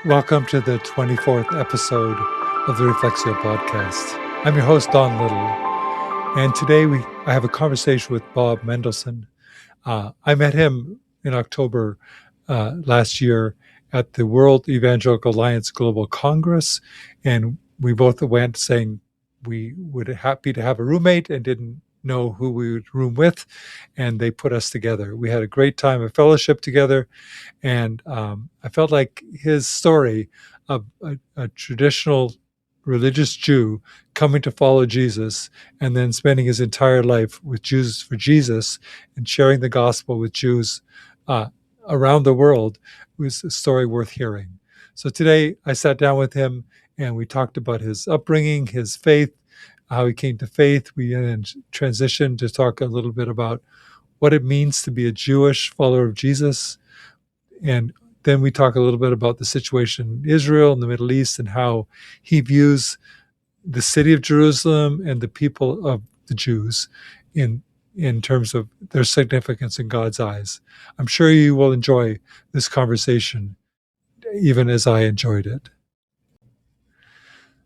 Welcome to the 24th episode of the Reflexio podcast. I'm your host, Don Little, and today I have a conversation with Bob Mendelsohn. I met him in October last year at the World Evangelical Alliance Global Congress, and we both went saying we would be happy to have a roommate and didn't know who we would room with, and they put us together. We had a great time of fellowship together, and I felt like his story of a traditional religious Jew coming to follow Jesus and then spending his entire life with Jews for Jesus and sharing the gospel with Jews around the world was a story worth hearing. So today I sat down with him and we talked about his upbringing, his faith, how he came to faith. We then transitioned to talk a little bit about what it means to be a Jewish follower of Jesus. And then we talk a little bit about the situation in Israel and the Middle East and how he views the city of Jerusalem and the people of the Jews in terms of their significance in God's eyes. I'm sure you will enjoy this conversation, even as I enjoyed it.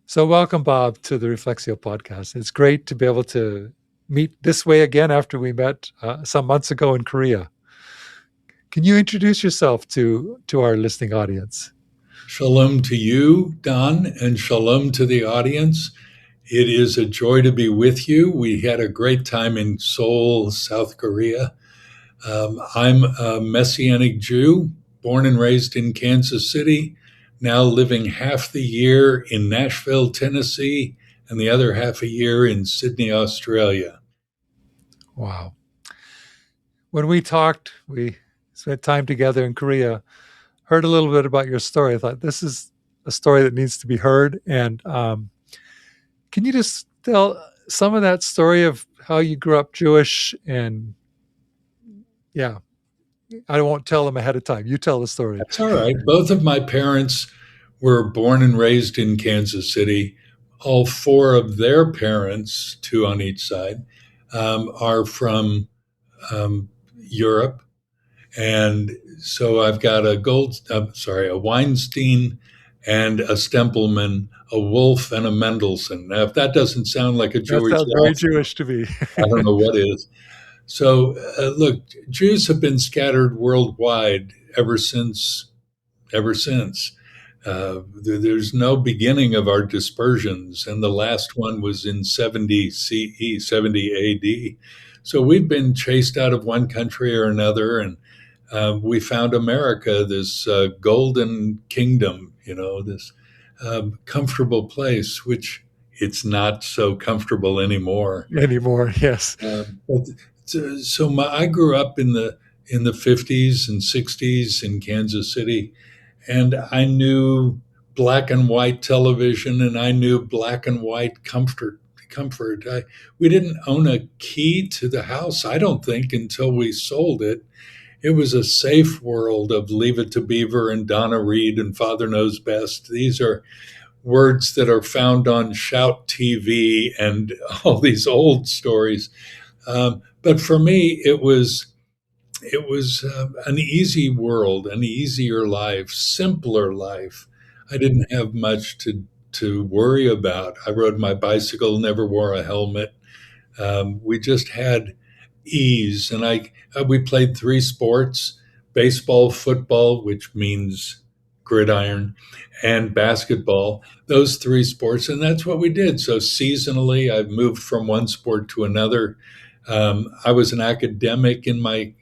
So welcome, Bob, to the Reflexio podcast. It's great to be able to meet this way again after we met some months ago in Korea. Can you introduce yourself to our listening audience? Shalom to you, Don, and shalom to the audience. It is a joy to be with you. We had a great time in Seoul, South Korea. I'm a Messianic Jew, born and raised in Kansas City, now living half the year in Nashville, Tennessee, and the other half a year in Sydney, Australia. Wow. When we talked, we spent time together in Korea, heard a little bit about your story. I thought this is a story that needs to be heard. And can you just tell some of that story of how you grew up Jewish? And yeah, I won't tell them ahead of time. You tell the story. That's all right. Both of my parents were born and raised in Kansas City. All four of their parents, two on each side, are from Europe. And so I've got a Weinstein and a Stempelman, a Wolf and a Mendelsohn. Now, if that doesn't sound like a Jewish, that sounds very Jewish to me. I don't know what is. So, look, Jews have been scattered worldwide ever since. There's no beginning of our dispersions, and the last one was in 70 CE, 70 AD. So we've been chased out of one country or another, and we found America, this golden kingdom, this comfortable place, which it's not so comfortable anymore. Yes. I grew up in the 50s and 60s in Kansas City, and I knew black and white television, and I knew black and white comfort. We didn't own a key to the house, I don't think, until we sold it. It was a safe world of Leave It to Beaver and Donna Reed and Father Knows Best. These are words that are found on Shout TV and all these old stories. But for me, it was an easy world, an easier life, simpler life. I didn't have much to worry about. I rode my bicycle, never wore a helmet. We just had ease, and we played three sports: baseball, football, which means gridiron, and basketball. Those three sports, and that's what we did. So seasonally, I moved from one sport to another. I was an academic in my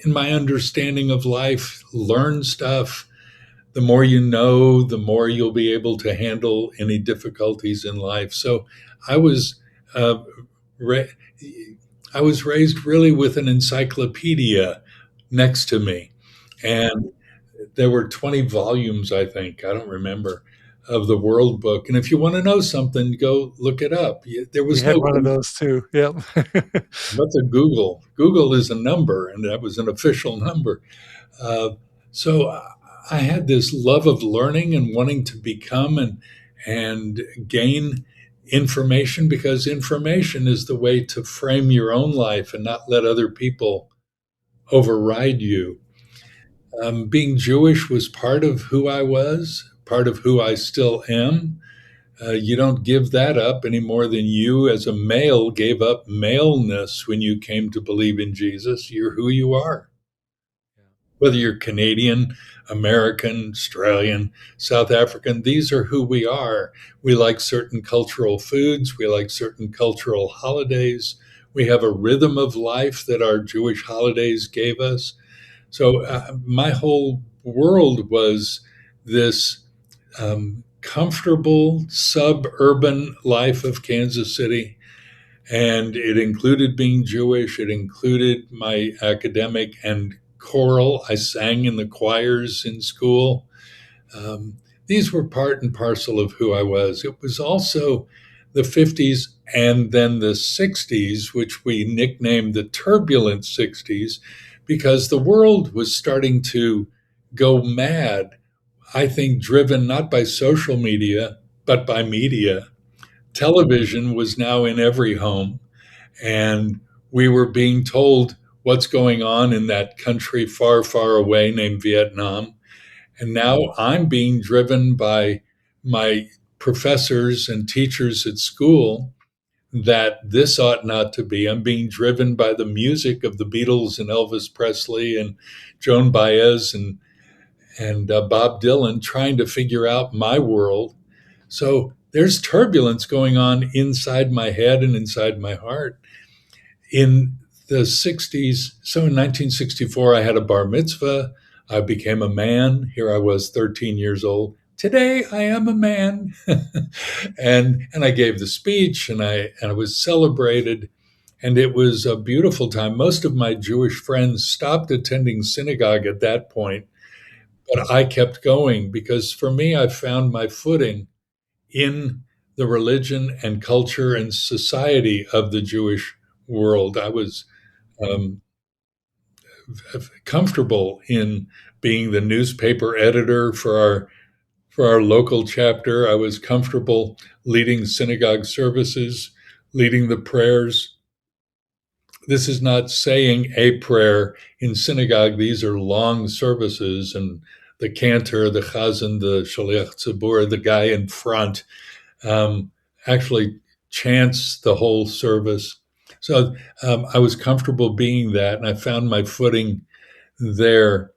understanding of life. Learn stuff. The more you know, the more you'll be able to handle any difficulties in life. So I was raised really with an encyclopedia next to me, and there were 20 volumes, I think, I don't remember, of the World Book. And if you want to know something, go look it up. There was we had one of those too. Yep. What's a Google? Google is a number, and that was an official number. So I had this love of learning and wanting to become and gain information, because information is the way to frame your own life and not let other people override you. Being Jewish was part of who I was, part of who I still am. You don't give that up any more than you, as a male, gave up maleness when you came to believe in Jesus. You're who you are. Whether you're Canadian, American, Australian, South African, these are who we are. We like certain cultural foods, we like certain cultural holidays. We have a rhythm of life that our Jewish holidays gave us. So my whole world was this comfortable suburban life of Kansas City. And it included being Jewish. It included my academic and choral. I sang in the choirs in school. Um, these were part and parcel of who I was. It was also the 50s and then the 60s, which we nicknamed the turbulent 60s, because the world was starting to go mad, I think, driven not by social media, but by media. Television was now in every home, and we were being told what's going on in that country far, far away named Vietnam. And now I'm being driven by my professors and teachers at school that this ought not to be. I'm being driven by the music of the Beatles and Elvis Presley and Joan Baez and Bob Dylan, trying to figure out my world. So there's turbulence going on inside my head and inside my heart. In the 60s, so in 1964, I had a bar mitzvah. I became a man. Here I was, 13 years old. Today I am a man. And I gave the speech, and I was celebrated, and it was a beautiful time. Most of my Jewish friends stopped attending synagogue at that point, but I kept going because for me I found my footing in the religion and culture and society of the Jewish world. I was um, comfortable in being the newspaper editor for our local chapter. I was comfortable leading synagogue services, leading the prayers. This is not saying a prayer in synagogue. These are long services, and the cantor, the chazan, the shaliach tzibur, the guy in front, um, actually chants the whole service. So I was comfortable being that, and I found my footing there.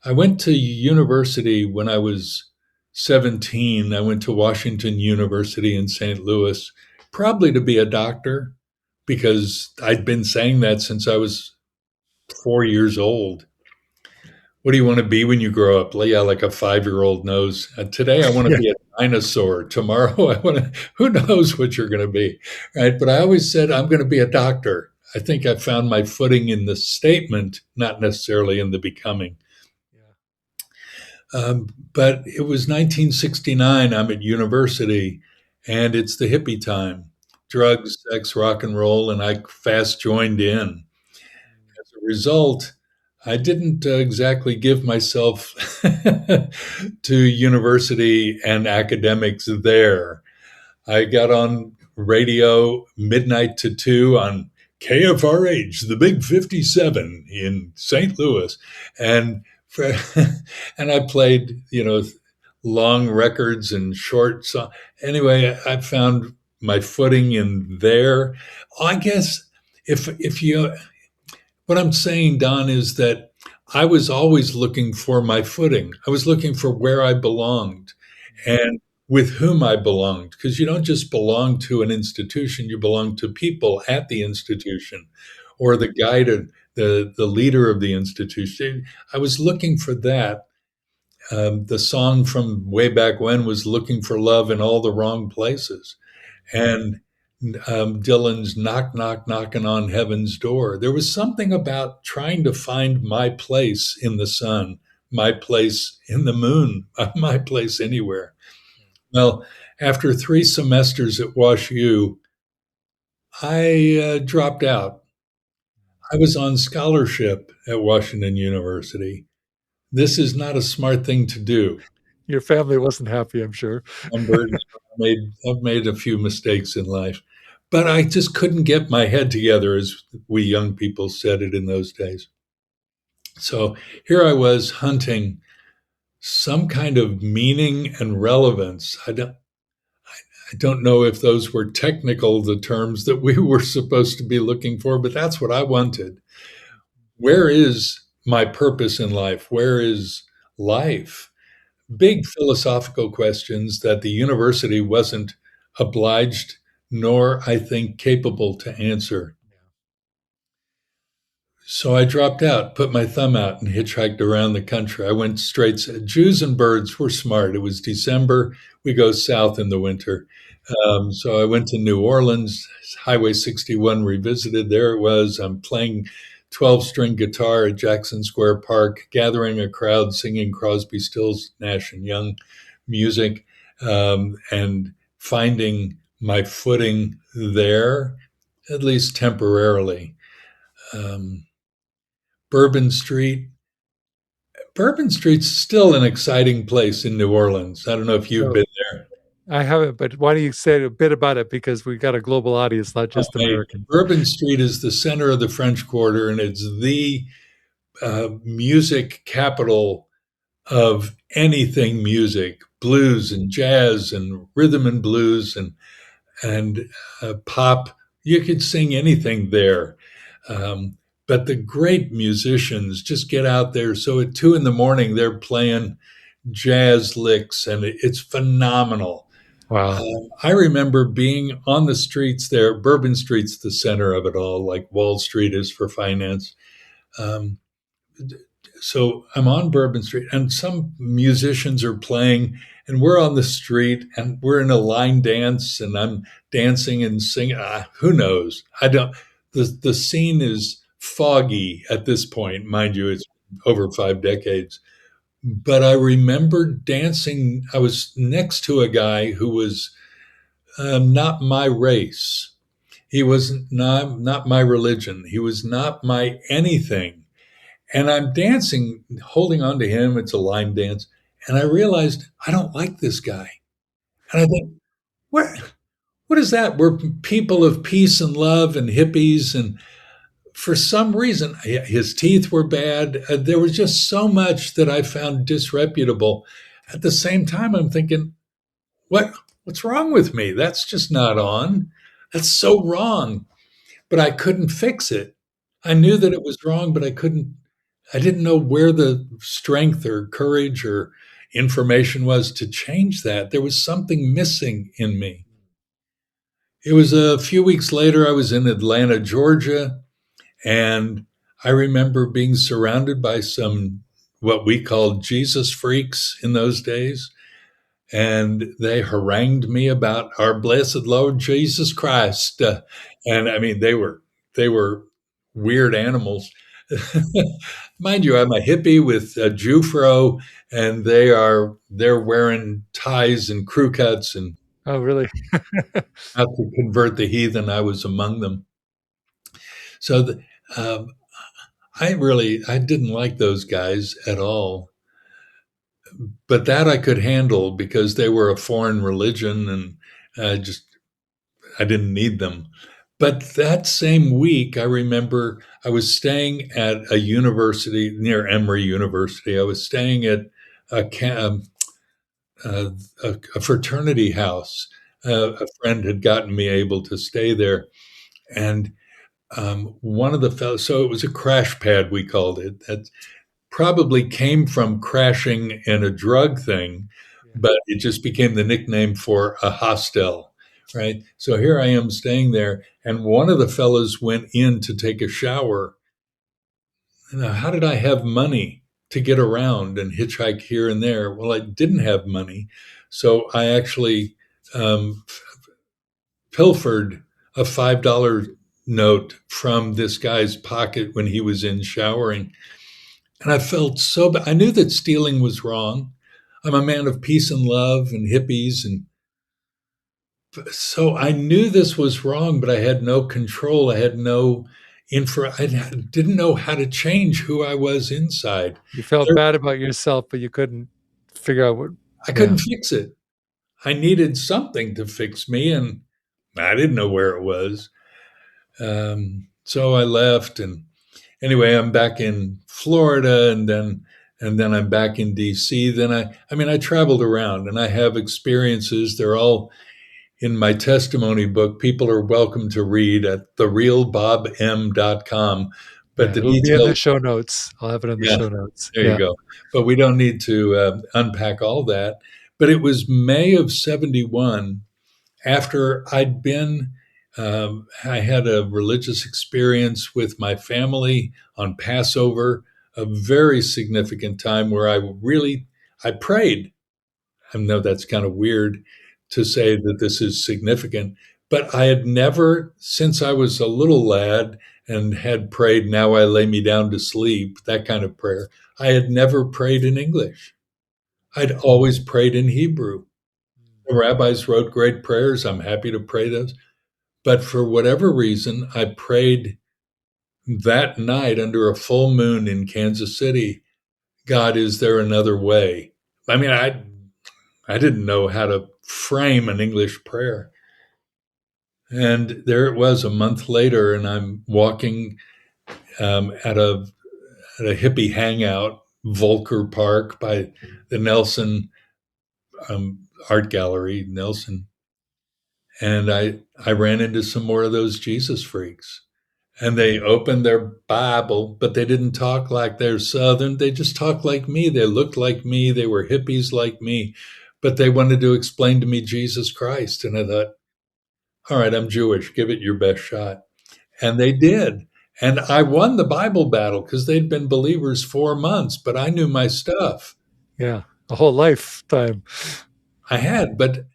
I went to university when I was 17. I went to Washington University in St. Louis, probably to be a doctor, because I'd been saying that since I was 4 years old. What do you want to be when you grow up? Yeah, like a 5-year-old knows. Today, I want to Yeah. be a dinosaur. Tomorrow, I want to, who knows what you're going to be, right? But I always said, I'm going to be a doctor. I think I found my footing in the statement, not necessarily in the becoming. But it was 1969. I'm at university, and it's the hippie time, drugs, sex, rock and roll, and I fast joined in. As a result, I didn't exactly give myself to university and academics there. I got on radio midnight to 2 on KFRH, the Big 57 in St. Louis. And for, and I played, long records and short songs. Anyway, I found my footing in there. I guess if you what I'm saying, Don, is that I was always looking for my footing. I was looking for where I belonged and with whom I belonged, because you don't just belong to an institution, you belong to people at the institution or the guided, the leader of the institution. I was looking for that. The song from way back when was looking for love in all the wrong places. And Dylan's knock, knock, knocking on heaven's door. There was something about trying to find my place in the sun, my place in the moon, my place anywhere. Well, after 3 semesters at Wash U, I dropped out. I was on scholarship at Washington University. This is not a smart thing to do. Your family wasn't happy, I'm sure. I've made a few mistakes in life, but I just couldn't get my head together, as we young people said it in those days. So here I was hunting some kind of meaning and relevance. I don't know if those were technical, the terms that we were supposed to be looking for, but that's what I wanted. Where is my purpose in life? Where is life? Big philosophical questions that the university wasn't obliged, nor I think capable to answer. So I dropped out, put my thumb out, and hitchhiked around the country. I went straight. Jews and birds were smart. It was December. We go south in the winter. So I went to New Orleans, Highway 61 revisited. There it was. I'm playing 12-string guitar at Jackson Square Park, gathering a crowd, singing Crosby, Stills, Nash and Young music, and finding my footing there, at least temporarily. Um, Bourbon Street. Bourbon Street's still an exciting place in New Orleans. I don't know if you've So been there. I haven't, but why don't you say a bit about it? Because we got a global audience, not just Okay. American. Bourbon Street is the center of the French Quarter, and it's the music capital of anything music, blues and jazz and rhythm and blues and pop. You could sing anything there. Um, but the great musicians just get out there. So at 2 in the morning, they're playing jazz licks, and it's phenomenal. Wow. I remember being on the streets there. Bourbon Street's the center of it all, like Wall Street is for finance. Um, so I'm on Bourbon Street, and some musicians are playing, and we're on the street, and we're in a line dance, and I'm dancing and singing. Who knows? I don't. The scene is foggy at this point, mind you. It's over 5 decades, but I remember dancing. I was next to a guy who was not my race. He was not my religion. He was not my anything. And I'm dancing, holding on to him. It's a line dance. And I realized I don't like this guy. And I think, what is that? We're people of peace and love and hippies. And for some reason, his teeth were bad. There was just so much that I found disreputable. At the same time, I'm thinking, what's wrong with me? That's just not on. That's so wrong. But I couldn't fix it. I knew that it was wrong, but I didn't know where the strength or courage or information was to change that. There was something missing in me. It was a few weeks later, I was in Atlanta, Georgia, and I remember being surrounded by some what we called Jesus freaks in those days. And they harangued me about our blessed Lord Jesus Christ. And I mean, they were weird animals. Mind you, I'm a hippie with a Jufro, and they're wearing ties and crew cuts and Oh, really? out to convert the heathen. I was among them. So um, I didn't like those guys at all, but that I could handle because they were a foreign religion, and I didn't need them. But that same week, I remember I was staying at a university near Emory University. I was staying at a, uh, a fraternity house. A friend had gotten me able to stay there, and one of the fellows. So it was a crash pad, we called it. That probably came from crashing in a drug thing, Yeah. but it just became the nickname for a hostel, right? So here I am staying there, and one of the fellows went in to take a shower. Now, how did I have money to get around and hitchhike here and there? Well, I didn't have money, so I actually um, pilfered a $5 note from this guy's pocket when he was in showering. And I felt so bad. I knew that stealing was wrong. I'm a man of peace and love and hippies. And so I knew this was wrong, but I had no control. I had no info. I didn't know how to change who I was inside. You felt There, bad about yourself, but you couldn't figure out what. I Yeah. couldn't fix it. I needed something to fix me, and I didn't know where it was. So I left, and anyway, I'm back in Florida, and then I'm back in DC. Then I mean, I traveled around and I have experiences. They're all in my testimony book. People are welcome to read at therealbobm.com. But Yeah, the it'll be in the details, show notes. I'll have it in the yeah, show notes. there you Yeah. go. But we don't need to unpack all that. But it was May of 71 after I had a religious experience with my family on Passover, a very significant time where I prayed. I know that's kind of weird to say that this is significant, but I had never, since I was a little lad and had prayed, "Now I lay me down to sleep," that kind of prayer, I had never prayed in English. I'd always prayed in Hebrew. The rabbis wrote great prayers. I'm happy to pray those. But for whatever reason, I prayed that night under a full moon in Kansas City, "God, is there another way?" I mean, I didn't know how to frame an English prayer. And there it was a month later, and I'm walking at a hippie hangout, Volker Park, by the Nelson Art Gallery, Nelson, and I ran into some more of those Jesus freaks, and they opened their Bible, but they didn't talk like they're Southern. They just talked like me. They looked like me. They were hippies like me, but they wanted to explain to me Jesus Christ, and I thought, all right, I'm Jewish. Give it your best shot. And they did. And I won the Bible battle because they'd been believers 4 months, but I knew my stuff. Yeah. A whole lifetime. I had, but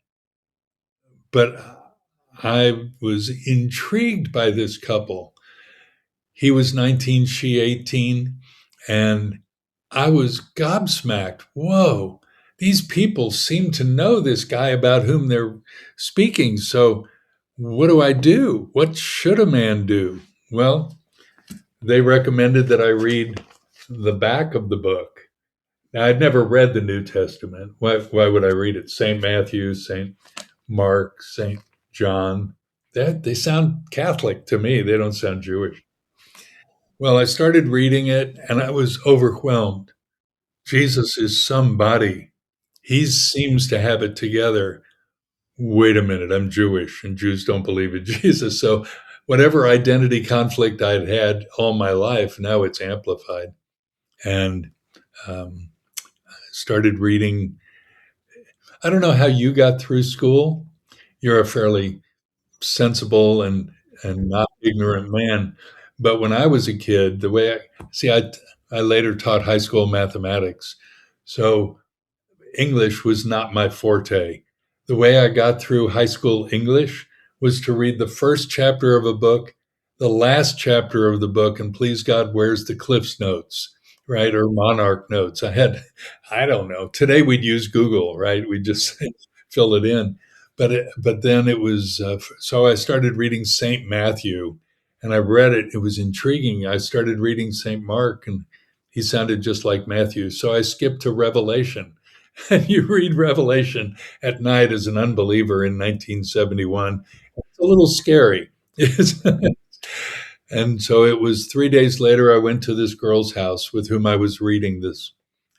I was intrigued by this couple. He was 19, she 18, and I was gobsmacked. Whoa, these people seem to know this guy about whom they're speaking. So what do I do? What should a man do? Well, they recommended that I read the back of the book. Now, I'd never read the New Testament. Why would I read it? St. Matthew, St. Mark, St. John. They sound Catholic to me. They don't sound Jewish. Well, I started reading it and I was overwhelmed. Jesus is somebody. He seems to have it together. Wait a minute, I'm Jewish and Jews don't believe in Jesus. So, whatever identity conflict I'd had all my life, now it's amplified. And um, started reading. I don't know how you got through school. You're a fairly sensible and not ignorant man. But when I was a kid, the way I later taught high school mathematics. So English was not my forte. The way I got through high school English was to read the first chapter of a book, the last chapter of the book, and please God, where's the Cliff's Notes, right? Or Monarch Notes. I don't know. Today we'd use Google, right? We just fill it in. But then it was, so I started reading St. Matthew and I read it. It was intriguing. I started reading St. Mark and he sounded just like Matthew. So I skipped to Revelation. And you read Revelation at night as an unbeliever in 1971. It's a little scary. And so it was 3 days later, I went to this girl's house with whom I was reading this.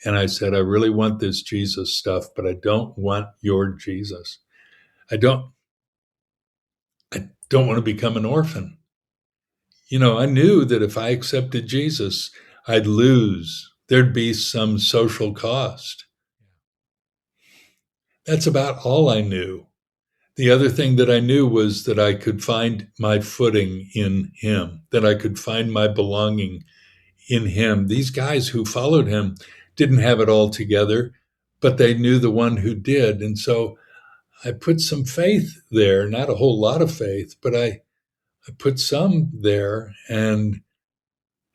And I said, I really want this Jesus stuff, but I don't want your Jesus. I don't, I don't want to become an orphan. You know, I knew that if I accepted Jesus, I'd lose. There'd be some social cost. That's about all I knew. The other thing that I knew was that I could find my footing in him, that I could find my belonging in him. These guys who followed him didn't have it all together, but they knew the one who did. And so I put some faith there, not a whole lot of faith, but I put some there. And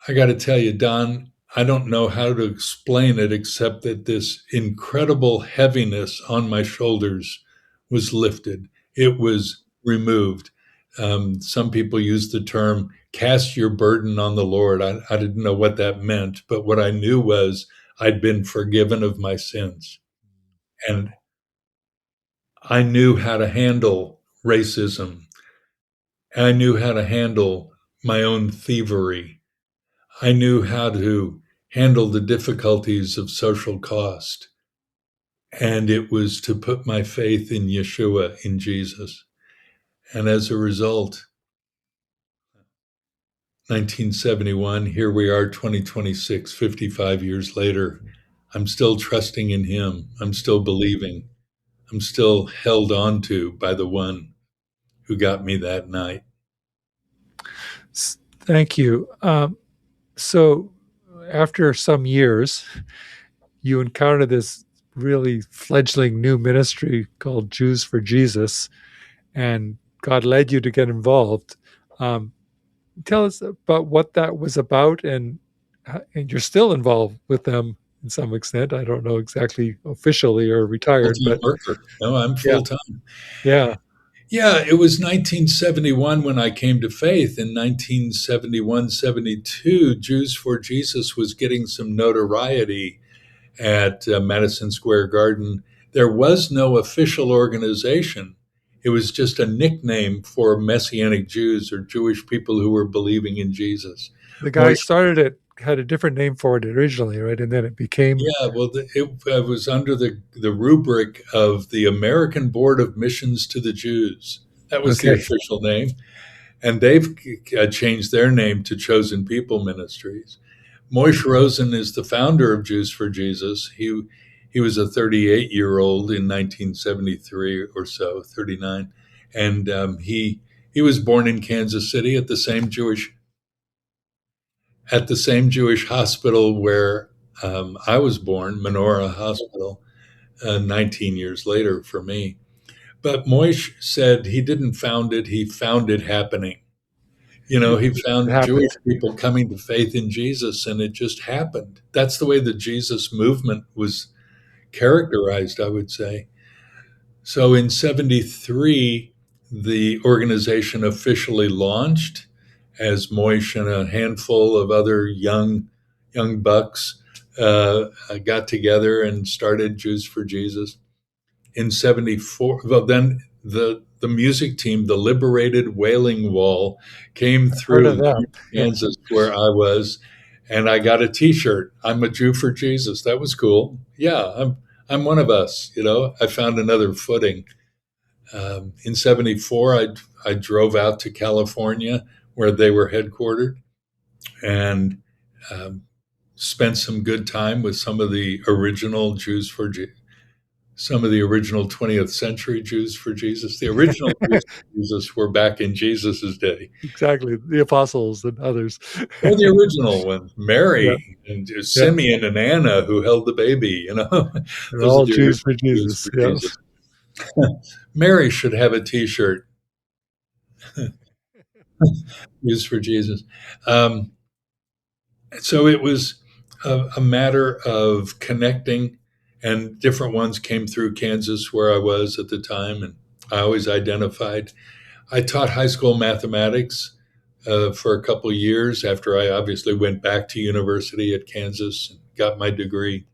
I got to tell you, Don, I don't know how to explain it except that this incredible heaviness on my shoulders was lifted. It was removed. Some people use the term cast your burden on the Lord. I didn't know what that meant, but what I knew was I'd been forgiven of my sins. And I knew how to handle racism. I knew how to handle my own thievery. I knew how to handle the difficulties of social cost. And it was to put my faith in Yeshua, in Jesus. And as a result, 1971, here we are, 2026, 55 years later. I'm still trusting in him. I'm still believing. I'm still held on to by the one who got me that night. Thank you. So, after some years, you encountered this really fledgling new ministry called Jews for Jesus, and God led you to get involved. Um, Tell us about what that was about, and you're still involved with them in some extent. I don't know exactly officially or retired, Full-time but worker. No, I'm yeah, full-time. yeah, Yeah, it was 1971 when I came to faith. In 1971, 72, Jews for Jesus was getting some notoriety at Madison Square Garden. There was no official organization. It was just a nickname for Messianic Jews or Jewish people who were believing in Jesus. the guy who Moish, started it had a different name for it originally, right? And then it became yeah, well, it was under the rubric of the American Board of Missions to the Jews. That was the okay. official name. And they've changed their name to Chosen People Ministries. Moish Rosen is the founder of Jews for Jesus. He was a 38-year-old in 1973 or so, 39, and he was born in Kansas City at the same Jewish hospital where I was born, Menorah Hospital, 19 years later for me. But Moish said he didn't found it; he found it happening. You know, It he found Jewish happened. people coming to faith in Jesus, and it just happened. That's the way the Jesus movement was characterized, I would say. So in 73, the organization officially launched as Moish and a handful of other young bucks got together and started Jews for Jesus. In 74, well, then the music team, the Liberated Wailing Wall, came Heard through of that? Yeah. Kansas where I was, and I got a T-shirt. I'm a Jew for Jesus. That was cool. Yeah, I'm one of us. You know, I found another footing. In 74, I drove out to California where they were headquartered and um, spent some good time with some of the original Jews for some of the original 20th century Jews for Jesus. The original Jews for Jesus were back in Jesus's day. Exactly. The apostles and others. Or the original ones, Yeah, Mary and yeah. Simeon and Anna who held the baby, you know. They're Those are all the Jews for original Jews Jesus. for Yeah. Jesus. Mary should have a T-shirt, Jews for Jesus. Um, so it was a matter of connecting, and different ones came through Kansas where I was at the time, and I always identified. I taught high school mathematics for a couple of years after I obviously went back to university at Kansas and got my degree.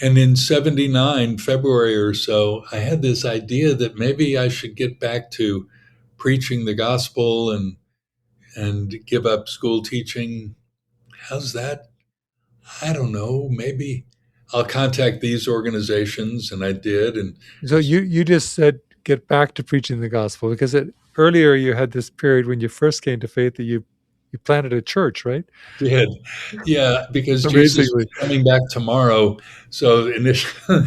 And in 79, February or so, I had this idea that maybe I should get back to preaching the gospel and give up school teaching. How's that? I don't know. Maybe I'll contact these organizations, and I did. And So you just said get back to preaching the gospel because earlier you had this period when you first came to faith that you planted a church, right? did. Yeah, because Jesus Amazingly. was coming back tomorrow. So initially,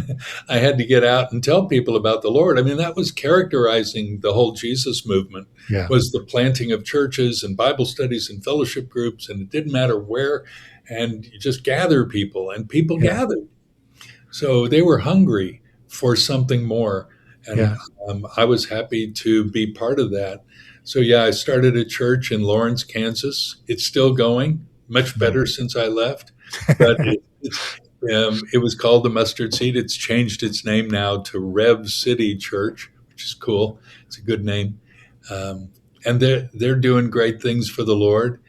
I had to get out and tell people about the Lord. I mean, that was characterizing the whole Jesus movement Yeah. was the planting of churches and Bible studies and fellowship groups, and it didn't matter where, and you just gather people, and people Yeah. gathered. So they were hungry for something more. And Yeah. I was happy to be part of that. So, yeah, I started a church in Lawrence, Kansas. It's still going, much Mm. better since I left. But it was called the Mustard Seed. It's changed its name now to Rev City Church, which is cool. It's a good name. Um, and they're doing great things for the Lord.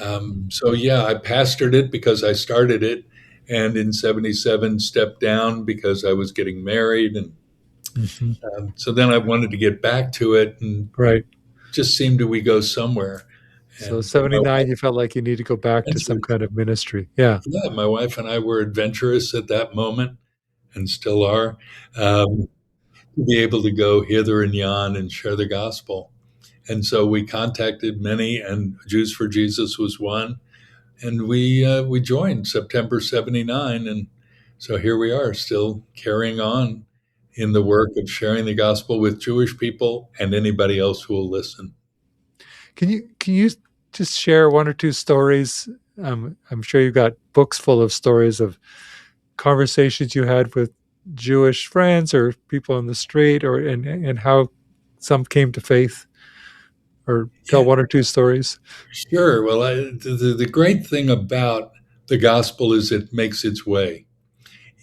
Mm. So, yeah, I pastored it because I started it, and in 77 stepped down because I was getting married. And Mhm. so then I wanted to get back to it and Right. just seemed to we go somewhere. So And 79, you felt like you need to go back to some kind of ministry. Yeah. yeah, my wife and I were adventurous at that moment and still are, to be able to go hither and yon and share the gospel. And so we contacted many, and Jews for Jesus was one, and we joined September '79, and so here we are, still carrying on in the work of sharing the gospel with Jewish people and anybody else who will listen. Can you just share one or two stories? I'm sure you've got books full of stories of conversations you had with Jewish friends or people on the street, or and how some came to faith, or tell Yeah, one or two stories. sure. Well, the great thing about the gospel is it makes its way.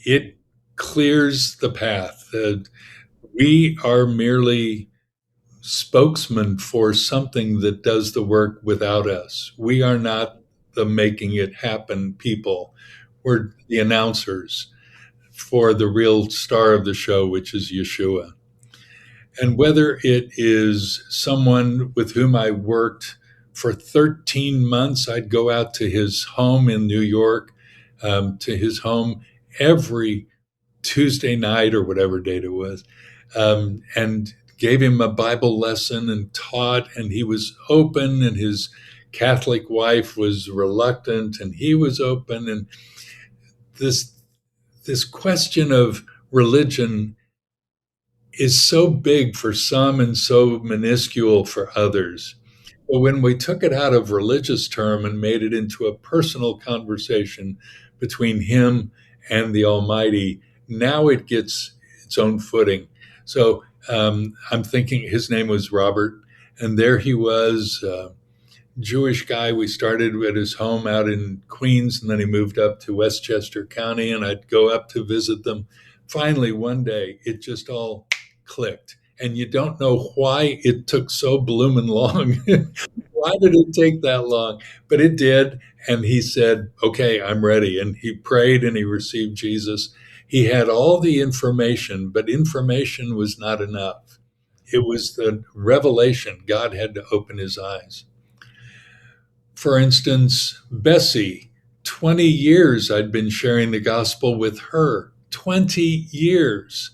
It clears the path. We are merely spokesman for something that does the work without us. We are not the making it happen people. We're the announcers for the real star of the show, which is Yeshua. And whether it is someone with whom I worked for 13 months, I'd go out to his home in New York, to his home every Tuesday night or whatever date it was, and gave him a Bible lesson and taught, and he was open, and his Catholic wife was reluctant, and he was open, and this this question of religion is so big for some and so minuscule for others. But when we took it out of religious term and made it into a personal conversation between him and the Almighty, now it gets its own footing. So I'm thinking his name was Robert, and there he was, Jewish guy. We started at his home out in Queens, and then he moved up to Westchester County, and I'd go up to visit them. Finally, one day, it just all clicked. And you don't know why it took so bloomin' long. Why did it take that long? But it did. And he said, okay, I'm ready. And he prayed and he received Jesus. He had all the information, but information was not enough. It was the revelation. God had to open his eyes. For instance, Bessie, 20 years I'd been sharing the gospel with her, 20 years.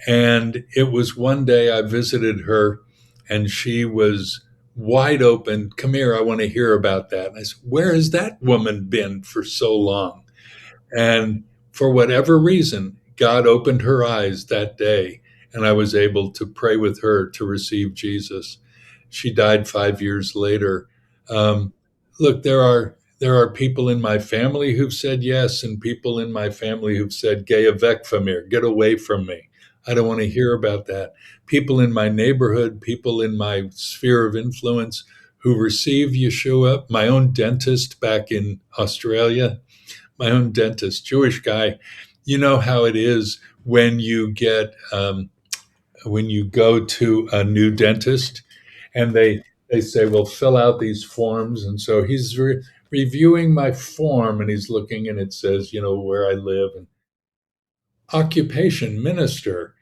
And it was one day I visited her and she was wide open. Come here, I want to hear about that. And I said, where has that woman been for so long? And for whatever reason, God opened her eyes that day, and I was able to pray with her to receive Jesus. She died 5 years later. Um, Look, there are people in my family who've said yes, and people in my family who've said, "Geh weg from here, get away from me. I don't want to hear about that." People in my neighborhood, people in my sphere of influence who received Yeshua. My own dentist back in Australia, my own dentist, Jewish guy. You know how it is when you get when you go to a new dentist, and they say, "Well, fill out these forms." And so he's reviewing my form, and he's looking, and it says, where I live and occupation, minister,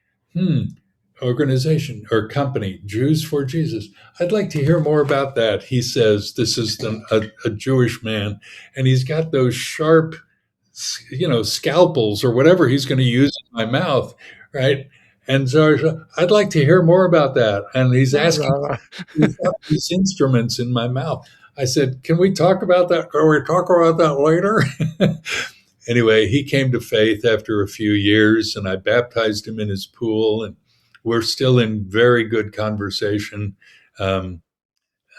organization or company, Jews for Jesus. I'd like to hear more about that. He says this is a Jewish man, and he's got those sharp, scalpels or whatever he's going to use in my mouth, right? And so I'd like to hear more about that. And he's asking, he's got these instruments in my mouth. I said, can we talk about that? Can we talk about that later? Anyway, he came to faith after a few years, and I baptized him in his pool, and we're still in very good conversation um,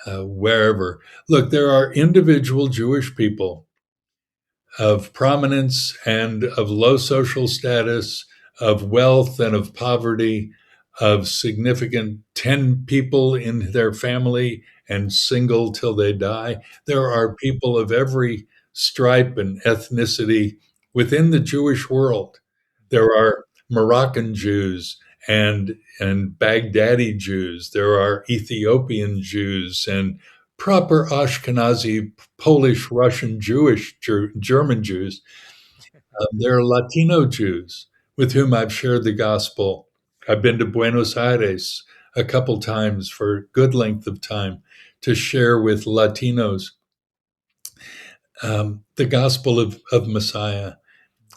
wherever. Look, there are individual Jewish people of prominence and of low social status, of wealth and of poverty, of significant 10 people in their family and single till they die. There are people of every stripe and ethnicity within the Jewish world. There are Moroccan Jews and Baghdadi Jews. There are Ethiopian Jews and proper Ashkenazi, Polish, Russian, Jewish, German Jews. There are Latino Jews with whom I've shared the gospel. I've been to Buenos Aires a couple times for a good length of time to share with Latinos the gospel of Messiah.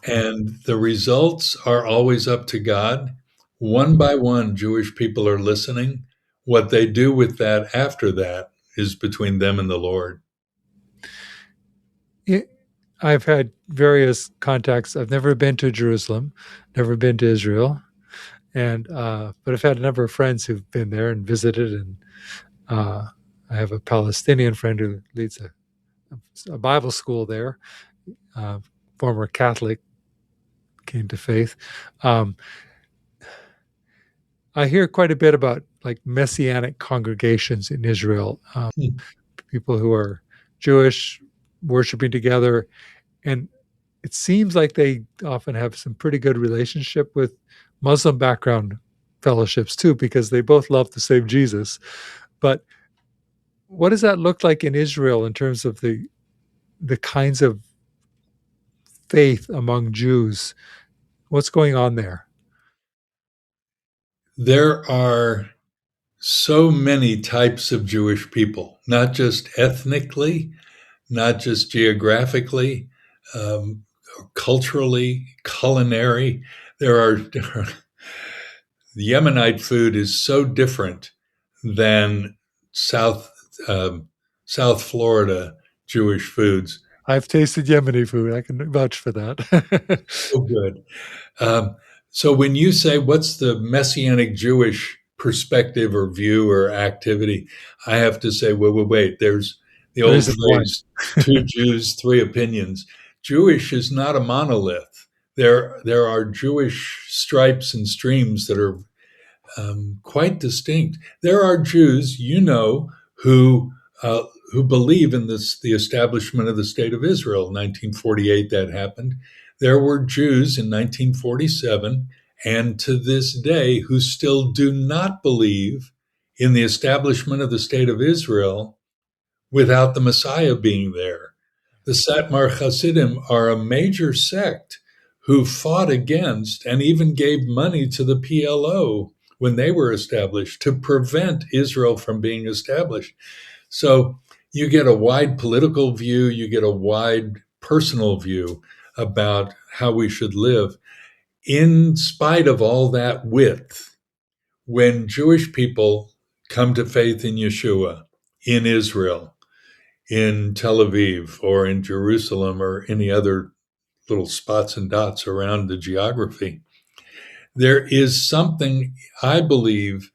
And the results are always up to God. One by one, Jewish people are listening. What they do with that after that is between them and the Lord. I've had various contacts. I've never been to Jerusalem, never been to Israel, and but I've had a number of friends who've been there and visited. And I have a Palestinian friend who leads a Bible school there, former Catholic, came to faith. Um, I hear quite a bit about like Messianic congregations in Israel, people who are Jewish worshiping together, and it seems like they often have some pretty good relationship with Muslim background fellowships too, because they both love the same Jesus. But what does that look like in Israel in terms of the kinds of faith among Jews? What's going on there? There are so many types of Jewish people, not just ethnically, not just geographically, um, culturally, culinary. There are the Yemenite food is so different than South South Florida Jewish foods. I've tasted Yemeni food. I can vouch for that. So good. Um, so when you say what's the Messianic Jewish perspective or view or activity, I have to say, wait. There's the There old isn't one. phrase, two Jews, three opinions. Jewish is not a monolith. There are Jewish stripes and streams that are quite distinct. There are Jews, uh, who believe in this, the establishment of the state of Israel. In 1948, that happened. There were Jews in 1947 and to this day who still do not believe in the establishment of the state of Israel without the Messiah being there. The Satmar Hasidim are a major sect who fought against and even gave money to the PLO when they were established to prevent Israel from being established. So you get a wide political view, you get a wide personal view about how we should live. In spite of all that width, when Jewish people come to faith in Yeshua, in Israel, in Tel Aviv, or in Jerusalem, or any other little spots and dots around the geography, there is something, I believe,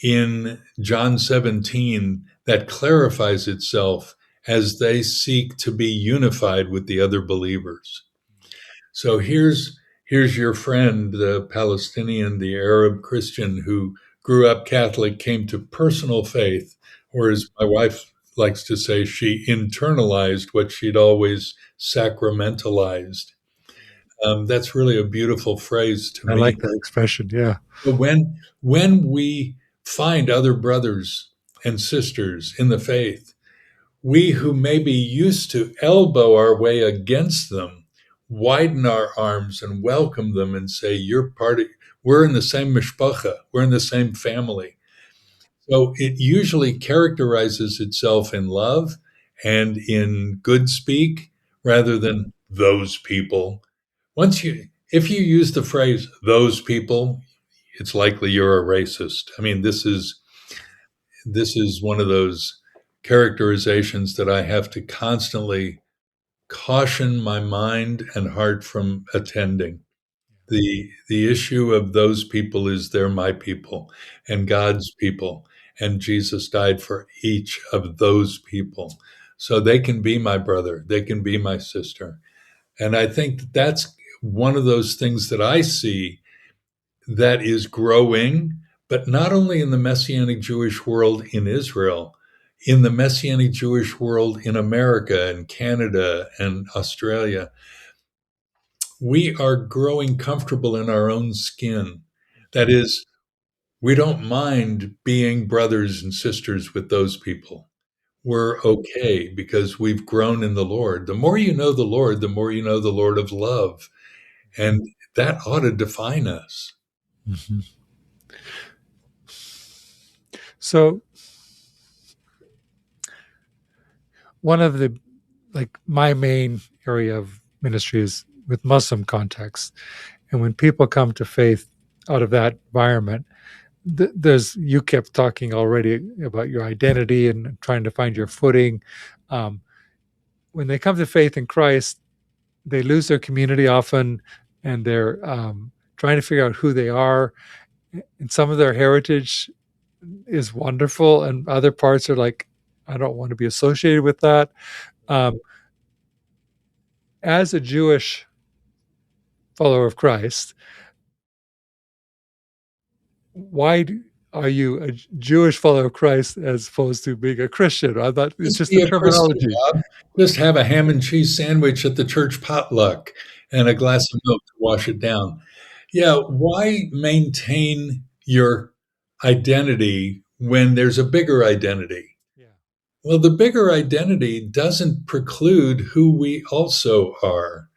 in John 17 that clarifies itself as they seek to be unified with the other believers. So here's your friend, the Palestinian, the Arab Christian who grew up Catholic, came to personal faith, whereas my wife likes to say she internalized what she'd always sacramentalized. That's really a beautiful phrase to I me. like that expression. Yeah. But when we find other brothers and sisters in the faith, we who maybe used to elbow our way against them, widen our arms and welcome them and say, "You're part of. We're in the same mishpacha. We're in the same family." So it usually characterizes itself in love and in good speak rather than those people. If you use the phrase "those people," it's likely you're a racist. I mean, this is one of those characterizations that I have to constantly caution my mind and heart from attending. The issue of those people is they're my people and God's people, and Jesus died for each of those people. So they can be my brother, they can be my sister. And I think that's one of those things that I see that is growing, but not only in the Messianic Jewish world in Israel, in the Messianic Jewish world in America and Canada and Australia. We are growing comfortable in our own skin. That is, we don't mind being brothers and sisters with those people. We're okay because we've grown in the Lord. The more you know the Lord, the more you know the Lord of love. And that ought to define us. So one of the like my main area of ministry is with Muslim context, and when people come to faith out of that environment, there's you kept talking already about your identity and trying to find your footing. Um, when they come to faith in Christ, they lose their community often, and they're trying to figure out who they are. And some of their heritage is wonderful, and other parts are like, I don't want to be associated with that. Um, as a Jewish follower of Christ, why are you a Jewish follower of Christ as opposed to being a Christian? I thought it's Just just be the a Christian, terminology. Bob. Just have a ham and cheese sandwich at the church potluck and a glass of milk to wash it down. Yeah, why maintain your identity when there's a bigger identity? Yeah. Well, the bigger identity doesn't preclude who we also are.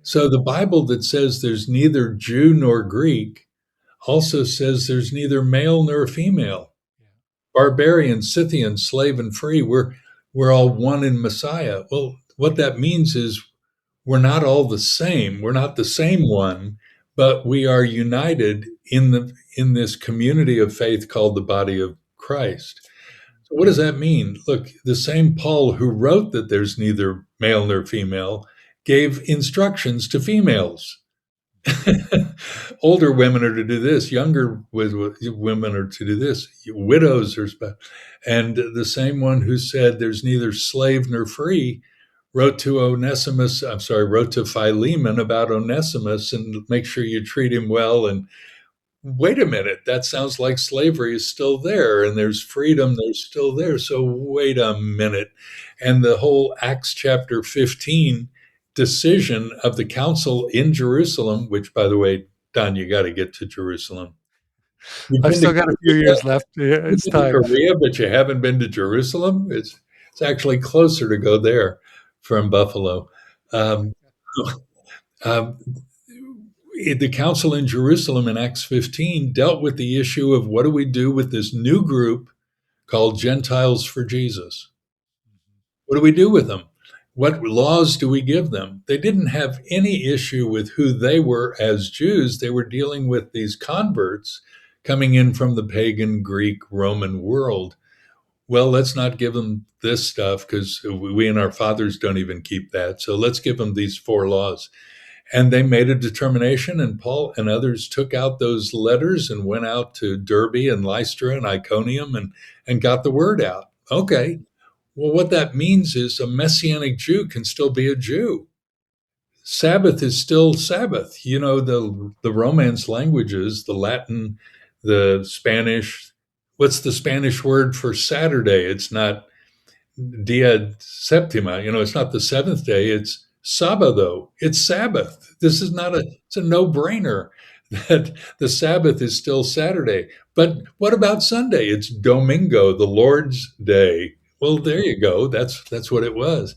So the Bible that says there's neither Jew nor Greek also says there's neither male nor female. Yeah. Barbarian, Scythian, slave and free, we're all one in Messiah. Well, what that means is we're not all the same. We're not the same one, but we are united in this community of faith called the body of Christ. So what does that mean? Look, the same Paul who wrote that there's neither male nor female gave instructions to females. Older women are to do this, younger women are to do this, widows are, and the same one who said there's neither slave nor free wrote to wrote to Philemon about Onesimus and make sure you treat him well. And wait a minute, that sounds like slavery is still there and there's freedom, there's still there. So wait a minute. And the whole Acts chapter 15 decision of the council in Jerusalem, which, by the way, Don, you got to get to Jerusalem. You've I've been to still got a few Korea, years left. Yeah, you've it's been to time. Korea, but you haven't been to Jerusalem. It's actually closer to go there from Buffalo. Um, um, the council in Jerusalem in Acts 15 dealt with the issue of what do we do with this new group called Gentiles for Jesus? What do we do with them? What laws do we give them? They didn't have any issue with who they were as Jews. They were dealing with these converts coming in from the pagan Greek Roman world. Well, let's not give them this stuff because we and our fathers don't even keep that. So let's give them these four laws. And they made a determination, and Paul and others took out those letters and went out to Derbe and Lystra and Iconium and got the word out. Okay, well, what that means is a Messianic Jew can still be a Jew. Sabbath is still Sabbath. You know, the Romance languages, the Latin, the Spanish. What's the Spanish word for Saturday? It's not dia septima. You know, it's not the seventh day. It's sabado. It's Sabbath. This is not it's a no-brainer that the Sabbath is still Saturday. But what about Sunday? It's Domingo, the Lord's Day. Well, there you go. That's what it was.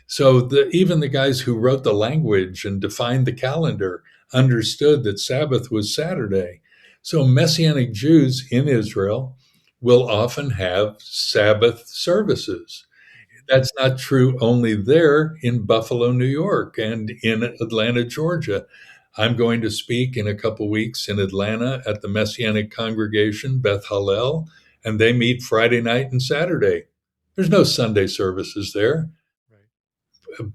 So even the guys who wrote the language and defined the calendar understood that Sabbath was Saturday. So Messianic Jews in Israel will often have Sabbath services. That's not true only there in Buffalo, New York, and in Atlanta, Georgia. I'm going to speak in a couple weeks in Atlanta at the Messianic congregation, Beth Hallel, and they meet Friday night and Saturday. There's no Sunday services there,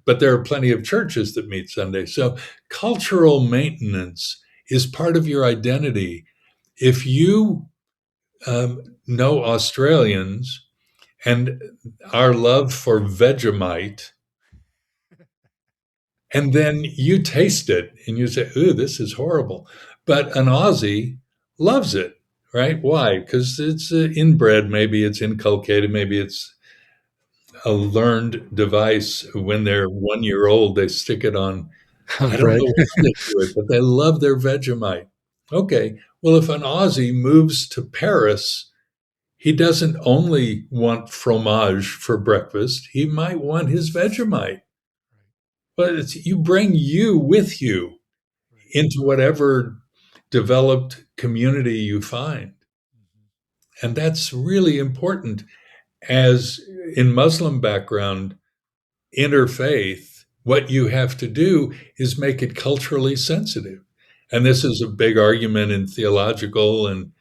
but there are plenty of churches that meet Sunday. So cultural maintenance is part of your identity. If you know Australians and our love for Vegemite, and then you taste it and you say, ooh, this is horrible. But an Aussie loves it, right? Why? Because it's inbred, maybe it's inculcated, maybe it's a learned device. When they're 1 year old, they stick it on. I don't Bread. know why they do it, but they love their Vegemite. Okay, well, if an Aussie moves to Paris, he doesn't only want fromage for breakfast, he might want his Vegemite. But you bring you with you into whatever developed community you find. And that's really important. as in Muslim background, interfaith, what you have to do is make it culturally sensitive. And this is a big argument in theological and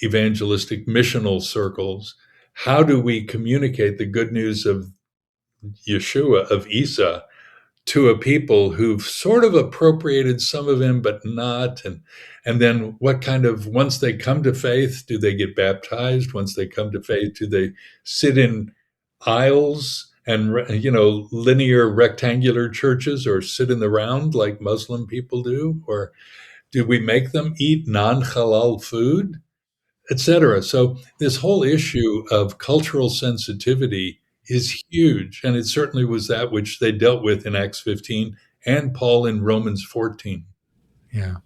evangelistic missional circles. How do we communicate the good news of Yeshua, of Isa, to a people who've sort of appropriated some of him, but not? And then what kind of, once they come to faith, do they get baptized? Once they come to faith, do they sit in aisles and, linear rectangular churches, or sit in the round like Muslim people do? Or do we make them eat non-halal food, etc.? So this whole issue of cultural sensitivity is huge, and it certainly was that which they dealt with in Acts 15 and Paul in Romans 14. Yeah.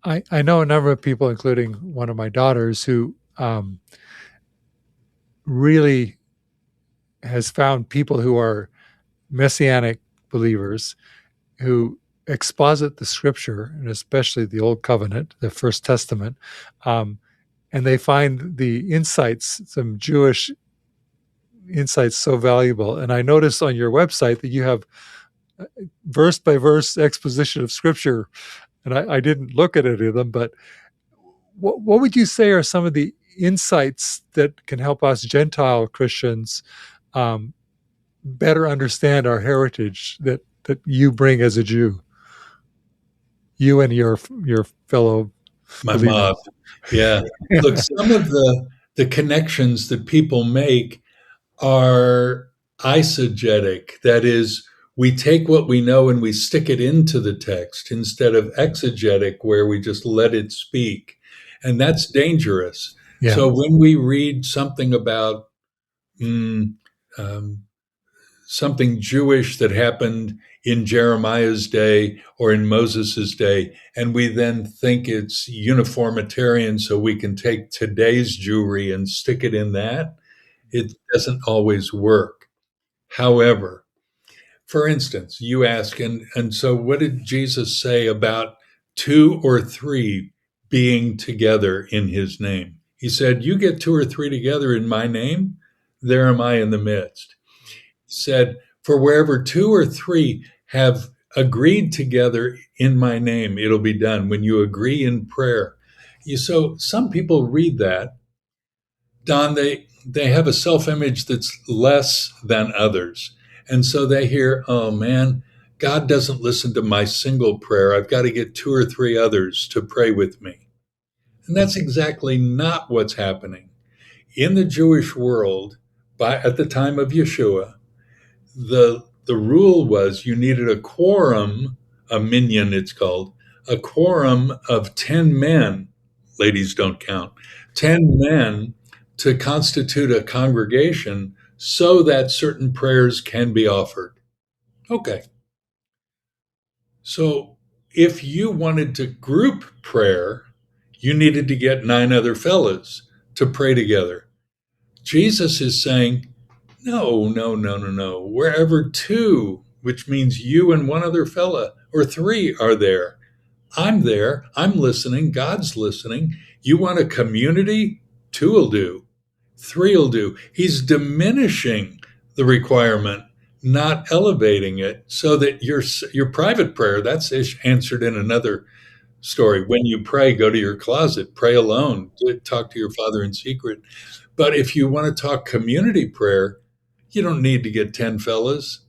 I know a number of people, including one of my daughters, who really has found people who are Messianic believers who exposit the scripture, and especially the Old Covenant, the First Testament, and they find the insights, some Jewish insights, so valuable. And I noticed on your website that you have verse by verse exposition of scripture, and I didn't look at any of them, but what would you say are some of the insights that can help us Gentile Christians better understand our heritage that you bring as a Jew, you and your fellow My believers? mob. Yeah. Look, some of the connections that people make are eisegetic. That is, we take what we know and we stick it into the text instead of exegetic, where we just let it speak. And that's dangerous. Yeah. So when we read something about something Jewish that happened in Jeremiah's day or in Moses's day, and we then think it's uniformitarian, so we can take today's Jewry and stick it in that, it doesn't always work. However, for instance, you ask, and so what did Jesus say about 2 or 3 being together in his name? He said, you get 2 or 3 together in my name, there am I in the midst. He said, for wherever 2 or 3 have agreed together in my name, it'll be done. When you agree in prayer. So some people read that, Don, they have a self-image that's less than others. And so they hear, oh man, God doesn't listen to my single prayer. I've got to get 2 or 3 others to pray with me. And that's exactly not what's happening. In the Jewish world, at the time of Yeshua, the rule was you needed a quorum, a minyan it's called, a quorum of 10 men, ladies don't count, 10 men to constitute a congregation so that certain prayers can be offered. Okay. So if you wanted to group prayer, you needed to get 9 other fellas to pray together. Jesus is saying, no. Wherever 2, which means you and 1 other fella, or 3 are there, I'm there, I'm listening, God's listening. You want a community? 2 will do. 3 will do. He's diminishing the requirement, not elevating it, so that your private prayer, that's answered in another story. When you pray, go to your closet, pray alone, talk to your Father in secret. But if you want to talk community prayer, you don't need to get 10 fellas.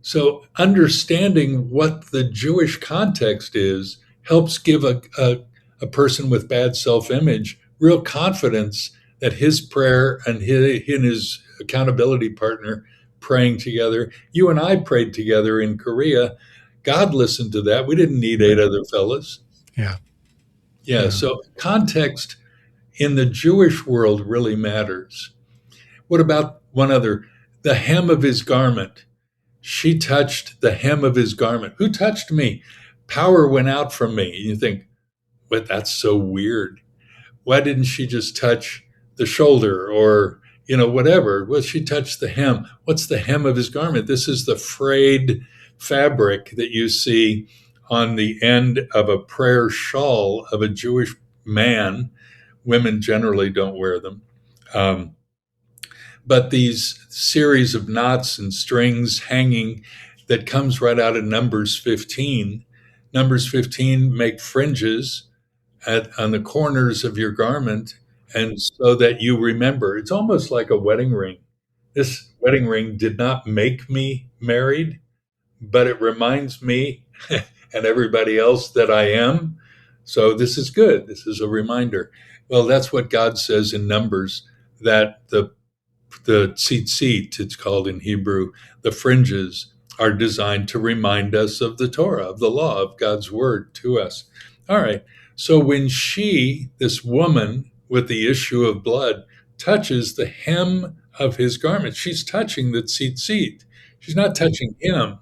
So understanding what the Jewish context is helps give a person with bad self-image real confidence that his prayer and his accountability partner praying together. You and I prayed together in Korea. God listened to that. We didn't need 8 other fellas. Yeah. So context in the Jewish world really matters. What about one other? The hem of his garment. She touched the hem of his garment. Who touched me? Power went out from me. You think, well, that's so weird. Why didn't she just touch the shoulder or, whatever? Well, she touched the hem. What's the hem of his garment? This is the frayed fabric that you see on the end of a prayer shawl of a Jewish man Women generally don't wear them. Um, but these series of knots and strings hanging that comes right out of Numbers 15. Numbers 15 make fringes on the corners of your garment, and so that you remember. It's almost like a wedding ring. This wedding ring did not make me married, but it reminds me and everybody else that I am. So this is good. This is a reminder. Well, that's what God says in Numbers, that the tzitzit, it's called in Hebrew, the fringes are designed to remind us of the Torah, of the law, of God's word to us. All right. So when she, this woman with the issue of blood, touches the hem of his garment, she's touching the tzitzit. She's not touching him.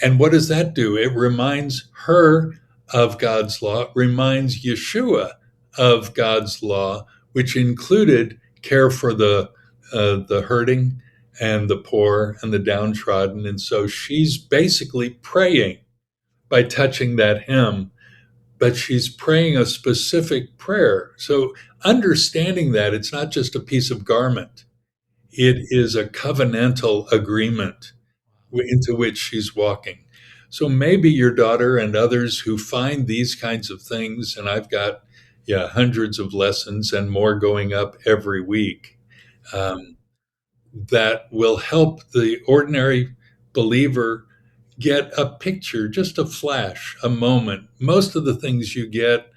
And what does that do? It reminds her of God's law, reminds Yeshua of God's law, which included care for the hurting and the poor and the downtrodden. And so she's basically praying by touching that hem, but she's praying a specific prayer. So understanding that it's not just a piece of garment, it is a covenantal agreement into which she's walking. So maybe your daughter and others who find these kinds of things, and I've got hundreds of lessons and more going up every week, that will help the ordinary believer get a picture, just a flash, a moment. Most of the things you get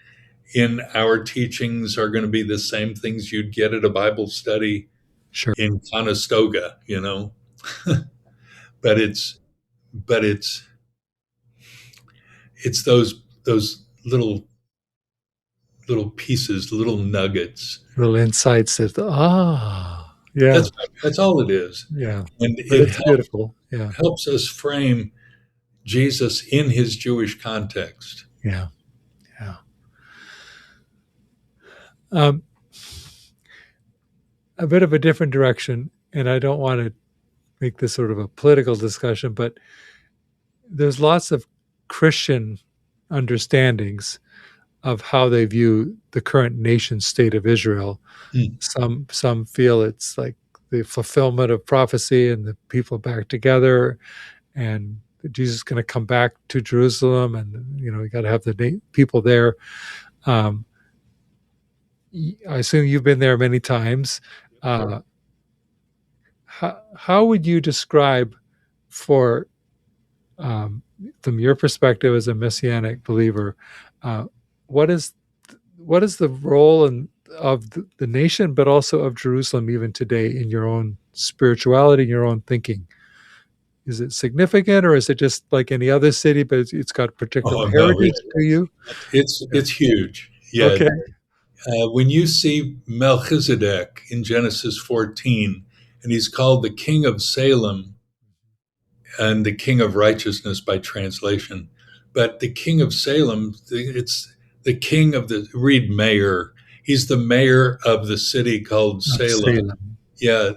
in our teachings are going to be the same things you'd get at a Bible study Sure. in Conestoga, but it's those little pieces, little nuggets. Little insights that, yeah, That's all it is. yeah. And But it it's beautiful. Yeah, helps us frame Jesus in his Jewish context. yeah, yeah. Um, a bit of a different direction, and I don't want to make this sort of a political discussion, but there's lots of Christian understandings of how they view the current nation state of Israel. Some feel it's like the fulfillment of prophecy and the people back together, and Jesus is going to come back to Jerusalem, and you got to have the people there. I assume you've been there many times. How would you describe, from your perspective as a Messianic believer, what is the role of the nation, but also of Jerusalem even today in your own spirituality, in your own thinking? Is it significant, or is it just like any other city, but it's got particular heritage to you? It's huge. Yeah. Okay. When you see Melchizedek in Genesis 14, and he's called the King of Salem and the King of Righteousness by translation, but the King of Salem, it's the king of read mayor. He's the mayor of the city called Salem. Yeah,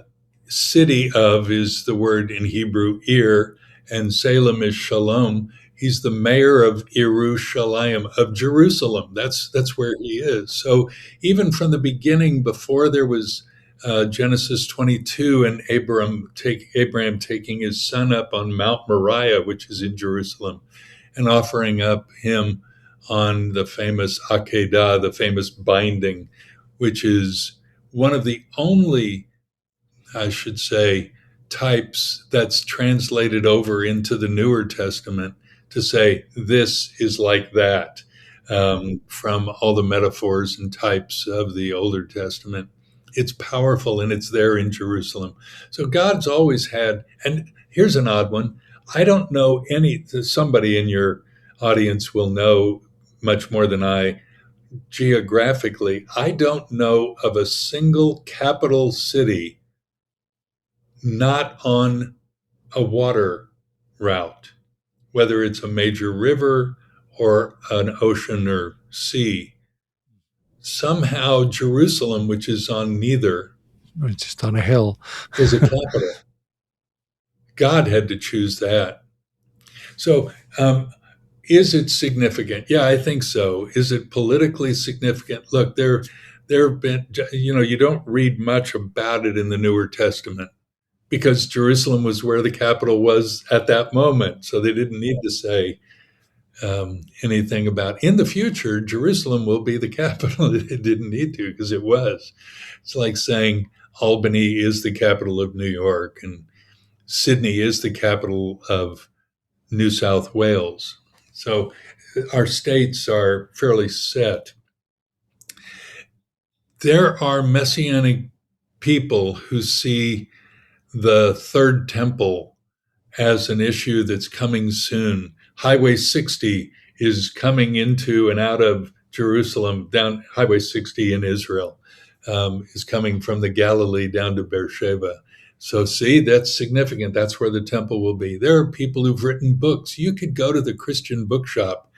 city of is the word in Hebrew, Ir, and Salem is Shalom. He's the mayor of Yerushalayim, of Jerusalem. That's where he is. So even from the beginning, before there was Genesis 22 and Abraham taking his son up on Mount Moriah, which is in Jerusalem, and offering up him on the famous Akedah, the famous binding, which is one of the only, I should say, types that's translated over into the Newer Testament to say this is like that, from all the metaphors and types of the Older Testament. It's powerful, and it's there in Jerusalem. So God's always had, and here's an odd one. I don't know somebody in your audience will know much more than I geographically. I don't know of a single capital city not on a water route, whether it's a major river or an ocean or sea. Somehow Jerusalem, which is on neither, It's just on a hill, is a capital. God had to choose that. So Is it significant? Yeah, I think so. Is it politically significant? Look, there have been, you don't read much about it in the Newer Testament because Jerusalem was where the capital was at that moment. So they didn't need to say anything about in the future, Jerusalem will be the capital. It didn't need to because it was. It's like saying Albany is the capital of New York and Sydney is the capital of New South Wales. So our states are fairly set. There are Messianic people who see the third temple as an issue that's coming soon. Highway 60 is coming into and out of Jerusalem, down Highway 60 in Israel, is coming from the Galilee down to Beersheba. So see, that's significant. That's where the temple will be. There are people who've written books. You could go to the Christian bookshop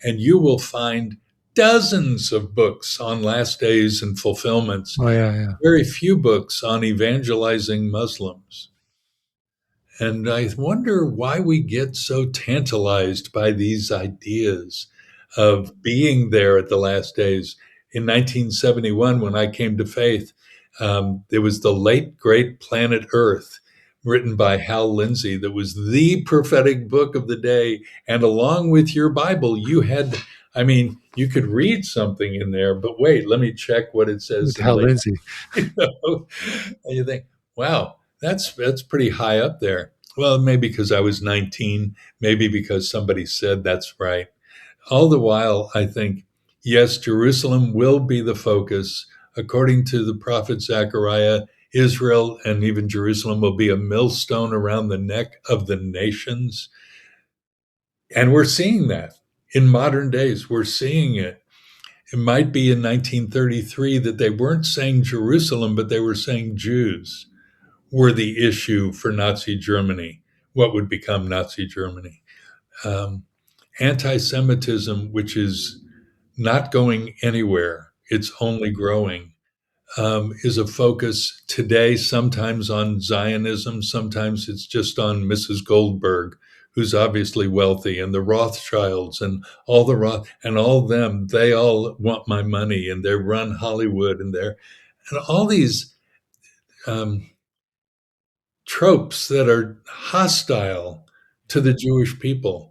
and you will find dozens of books on last days and fulfillments. Oh, yeah. Very few books on evangelizing Muslims. And I wonder why we get so tantalized by these ideas of being there at the last days. In 1971, when I came to faith, there was the late, great Planet Earth, written by Hal Lindsey, that was the prophetic book of the day. And along with your Bible, you had, you could read something in there, but wait, let me check what it says. With Hal Lindsey. And you think, wow, that's pretty high up there. Well, maybe because I was 19, maybe because somebody said that's right. All the while, I think, yes, Jerusalem will be the focus. According to the prophet Zechariah, Israel and even Jerusalem will be a millstone around the neck of the nations. And we're seeing that in modern days. We're seeing it. It might be in 1933 that they weren't saying Jerusalem, but they were saying Jews were the issue for Nazi Germany, what would become Nazi Germany. Anti-Semitism, which is not going anywhere, it's only growing, is a focus today, sometimes on Zionism, sometimes it's just on Mrs. Goldberg, who's obviously wealthy, and the Rothschilds and all them, they all want my money, and they run Hollywood, and all these tropes that are hostile to the Jewish people.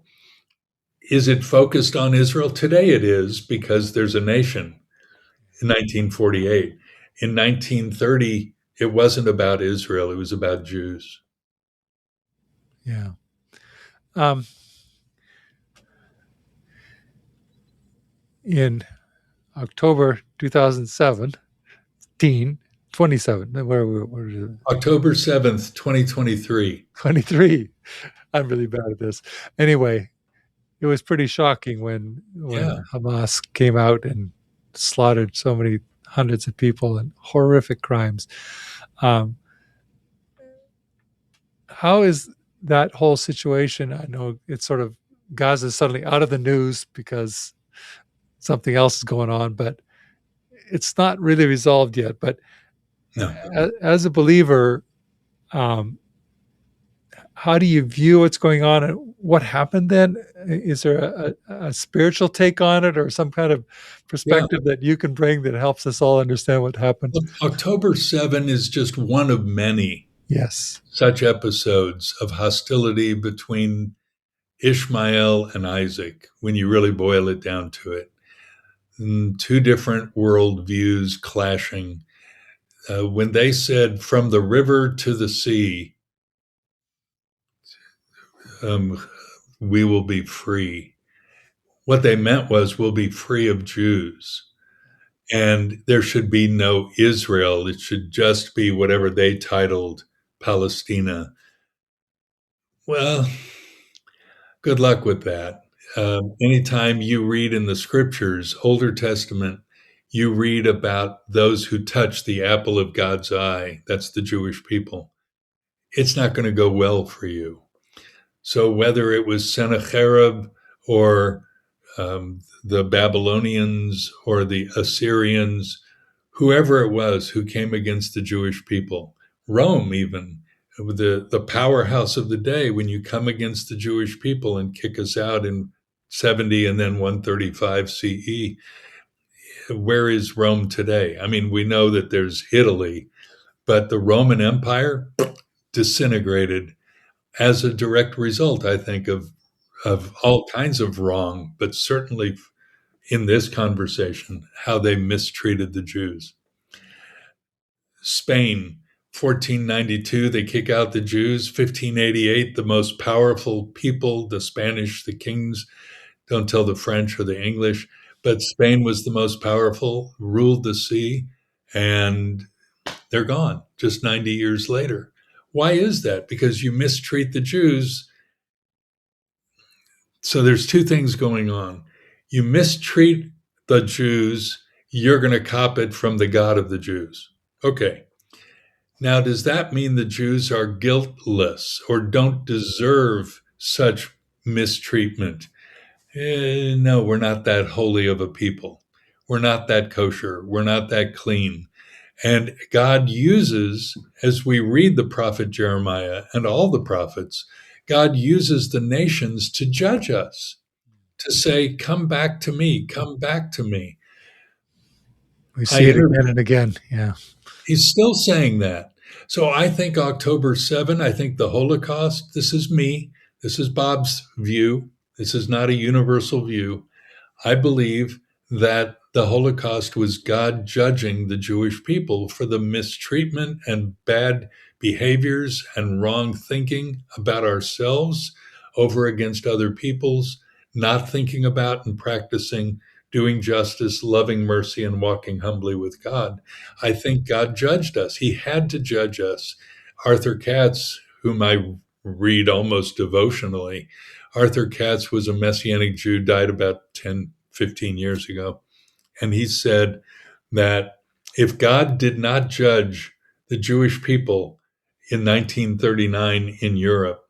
Is it focused on Israel? Today it is, because there's a nation in 1948. In 1930, it wasn't about Israel, it was about Jews. Yeah. In October 2007, 27, where is it? October 7th, 2023. 23. I'm really bad at this. Anyway, it was pretty shocking when Hamas came out and slaughtered so many hundreds of people and horrific crimes. How is that whole situation? I know it's sort of Gaza is suddenly out of the news because something else is going on, but it's not really resolved yet. But No. As a believer, how do you view what's going on and what happened then? Is there a spiritual take on it or some kind of perspective that you can bring that helps us all understand what happened? October 7 is just one of many such episodes of hostility between Ishmael and Isaac, when you really boil it down to it. Two different worldviews clashing. When they said, from the river to the sea, we will be free. What they meant was, we'll be free of Jews. And there should be no Israel. It should just be whatever they titled Palestina. Well, good luck with that. Anytime you read in the scriptures, Older Testament, you read about those who touch the apple of God's eye. That's the Jewish people. It's not going to go well for you. So whether it was Sennacherib or the Babylonians or the Assyrians, whoever it was who came against the Jewish people, Rome even, the powerhouse of the day, when you come against the Jewish people and kick us out and 170 and then 135 CE. Where is Rome today? I mean, we know that there's Italy, but the Roman Empire disintegrated as a direct result, I think, of all kinds of wrong, but certainly in this conversation, how they mistreated the Jews. Spain, 1492, they kick out the Jews. 1588, the most powerful people, the Spanish, the kings, don't tell the French or the English, but Spain was the most powerful, ruled the sea, and they're gone just 90 years later. Why is that? Because you mistreat the Jews. So there's two things going on. You mistreat the Jews, you're going to cop it from the God of the Jews. Okay. Now, does that mean the Jews are guiltless or don't deserve such mistreatment? No, we're not that holy of a people. We're not that kosher. We're not that clean. And God uses, as we read the prophet Jeremiah and all the prophets, God uses the nations to judge us, to say, come back to me, come back to me. We see it again and again. Yeah. He's still saying that. So I think October 7, I think the Holocaust, this is me, this is Bob's view. This is not a universal view. I believe that the Holocaust was God judging the Jewish people for the mistreatment and bad behaviors and wrong thinking about ourselves over against other peoples, not thinking about and practicing doing justice, loving mercy, and walking humbly with God. I think God judged us. He had to judge us. Arthur Katz, whom I read almost devotionally, Arthur Katz was a Messianic Jew, died about 10, 15 years ago. And he said that if God did not judge the Jewish people in 1939 in Europe,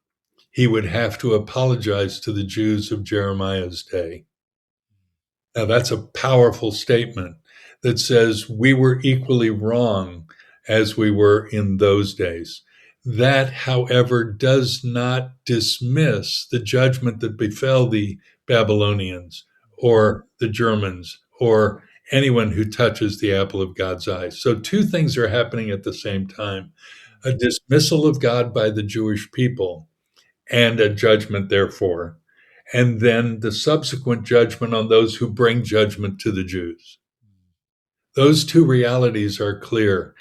he would have to apologize to the Jews of Jeremiah's day. Now, that's a powerful statement that says we were equally wrong as we were in those days. That, however, does not dismiss the judgment that befell the Babylonians or the Germans or anyone who touches the apple of God's eye. So two things are happening at the same time: a dismissal of God by the Jewish people and a judgment, therefore, and then the subsequent judgment on those who bring judgment to the Jews. Those two realities are clear.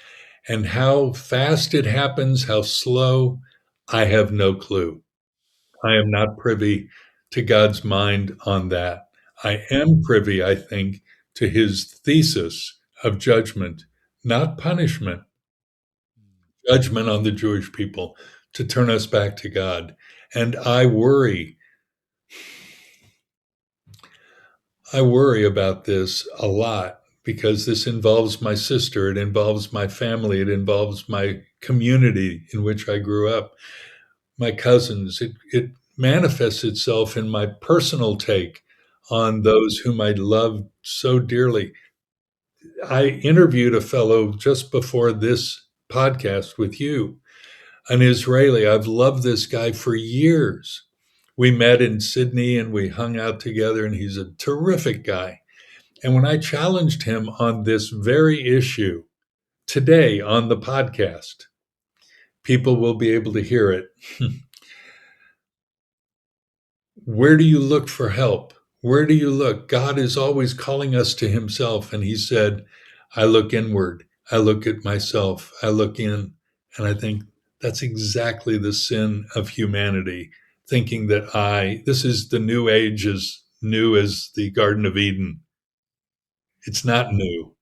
And how fast it happens, how slow, I have no clue. I am not privy to God's mind on that. I am privy, I think, to his thesis of judgment, not punishment, judgment on the Jewish people to turn us back to God. And I worry about this a lot because this involves my sister, it involves my family, it involves my community in which I grew up, my cousins. It manifests itself in my personal take on those whom I loved so dearly. I interviewed a fellow just before this podcast with you, an Israeli. I've loved this guy for years. We met in Sydney and we hung out together, and he's a terrific guy. And when I challenged him on this very issue today on the podcast, people will be able to hear it. Where do you look for help? Where do you look? God is always calling us to himself. And he said, I look inward. I look at myself. I look in. And I think that's exactly the sin of humanity, thinking that this is the new age, as new as the Garden of Eden. It's not new.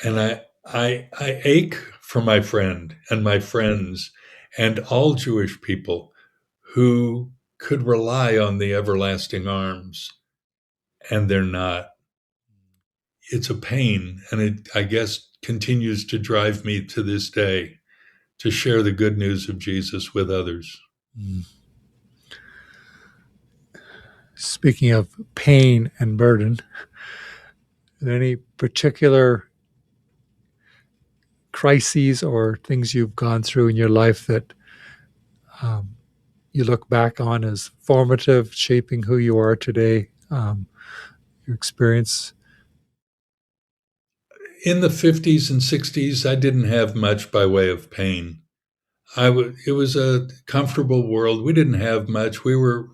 And I ache for my friend and my friends and all Jewish people who could rely on the everlasting arms, and they're not. It's a pain, and it, I guess, continues to drive me to this day to share the good news of Jesus with others. Speaking of pain and burden, are there any particular crises or things you've gone through in your life that you look back on as formative, shaping who you are today? Your experience? In the 50s and 60s, I didn't have much by way of pain. It was a comfortable world. We didn't have much. We were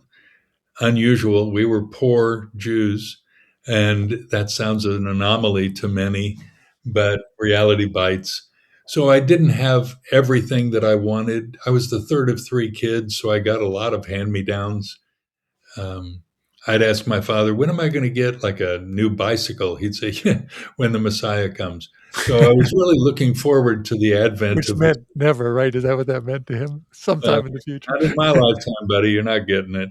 unusual. We were poor Jews, and that sounds an anomaly to many, but reality bites. So I didn't have everything that I wanted. I was the third of three kids, so I got a lot of hand-me-downs. Um, I'd ask my father, "When am I going to get like a new bicycle?" He'd say, "Yeah, when the Messiah comes." So I was really looking forward to the advent Which of the meant never, right? Is that what that meant to him? uh, Sometime in the future. not in my lifetime, buddy. You're not getting it.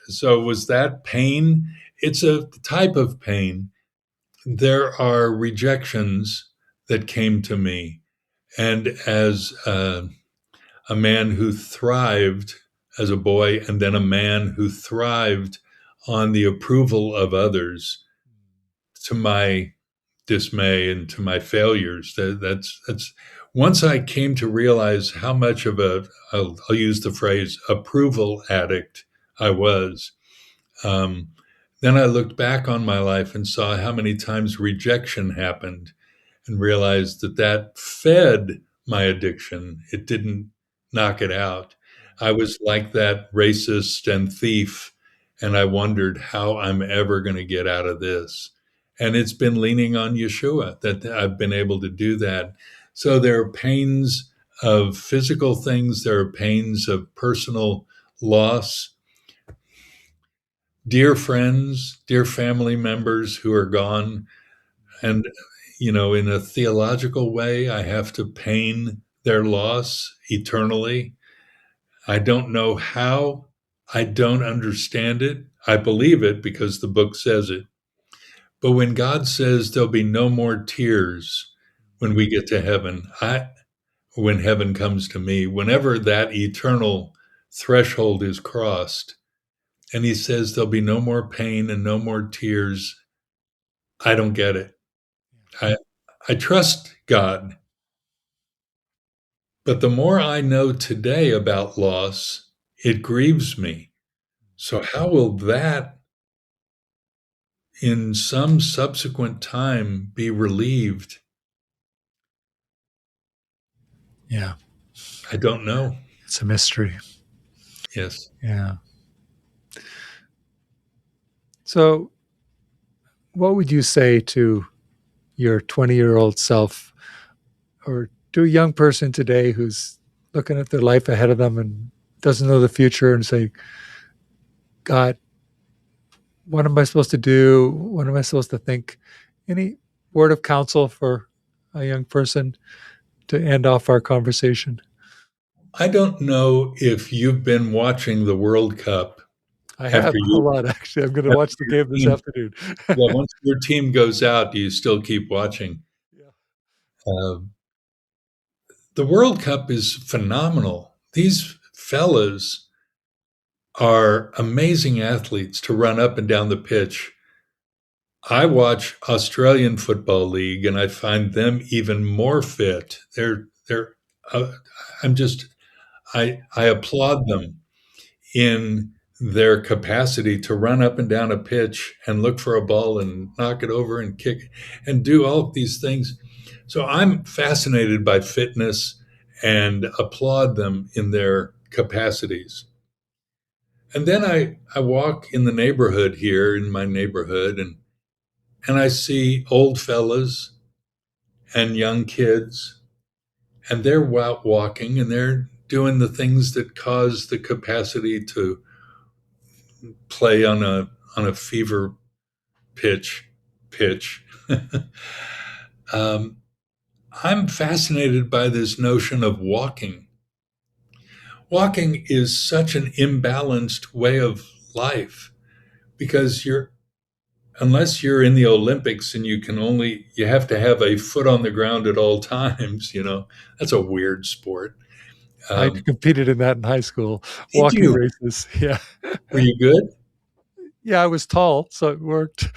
So was that pain? It's a type of pain. There are rejections that came to me, and as a man who thrived as a boy, and then a man who thrived on the approval of others, to my dismay and to my failures. That's once I came to realize how much of I'll use the phrase approval addict I was. Um, then I looked back on my life and saw how many times rejection happened, and realized that that fed my addiction. It didn't knock it out. I was like that racist and thief, and I wondered how I'm ever going to get out of this. And it's been leaning on Yeshua that I've been able to do that. So there are pains of physical things, there are pains of personal loss, dear friends, dear family members who are gone. And, in a theological way, I have to pain their loss eternally. I don't know how. I don't understand it. I believe it because the book says it. But when God says there'll be no more tears when we get to heaven, when heaven comes to me, whenever that eternal threshold is crossed, and he says there'll be no more pain and no more tears, I don't get it. I, I trust God. But the more I know today about loss, it grieves me. So, how will that in some subsequent time be relieved? Yeah, I don't know. it's a mystery. Yes. Yeah. So, what would you say to your 20-year-old self, or to a young person today who's looking at their life ahead of them and doesn't know the future, and say, God, what am I supposed to do? What am I supposed to think? Any word of counsel for a young person to end off our conversation? I don't know if you've been watching the World Cup I after have a you, lot, actually. I'm going to after watch the your game this team. afternoon. Yeah, once your team goes out, do you still keep watching? Yeah. Uh, the World Cup is phenomenal. These fellas are amazing athletes to run up and down the pitch. I watch Australian Football League and I find them even more fit. They're uh, I'm just I applaud them in their capacity to run up and down a pitch and look for a ball and knock it over and kick and do all of these things. So I'm fascinated by fitness and applaud them in their capacities. And then I walk in the neighborhood here in my neighborhood, and I see old fellas and young kids, and they're out walking and they're doing the things that cause the capacity to play on a fever pitch. um, I'm fascinated by this notion of walking. Walking is such an imbalanced way of life because unless you're in the Olympics and you have to have a foot on the ground at all times, that's a weird sport. I Um, competed in that in high school, did walking you? races. Yeah. Were you good? Yeah, I was tall, so it worked.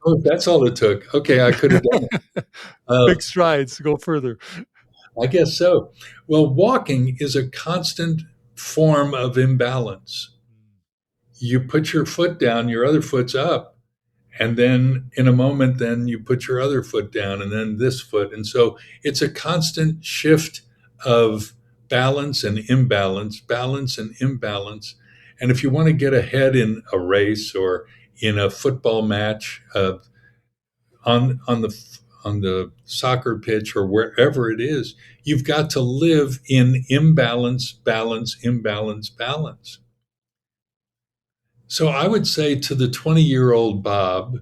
Oh, that's all it took. Okay, I could have done it. Big strides, go further. I guess so. Well, walking is a constant form of imbalance. You put your foot down, your other foot's up. And then in a moment, then you put your other foot down and then this foot. And so it's a constant shift of balance and imbalance, balance and imbalance. And if you want to get ahead in a race or in a football match, on the soccer pitch or wherever it is, you've got to live in imbalance, balance, imbalance, balance. So I would say to the 20-year-old Bob,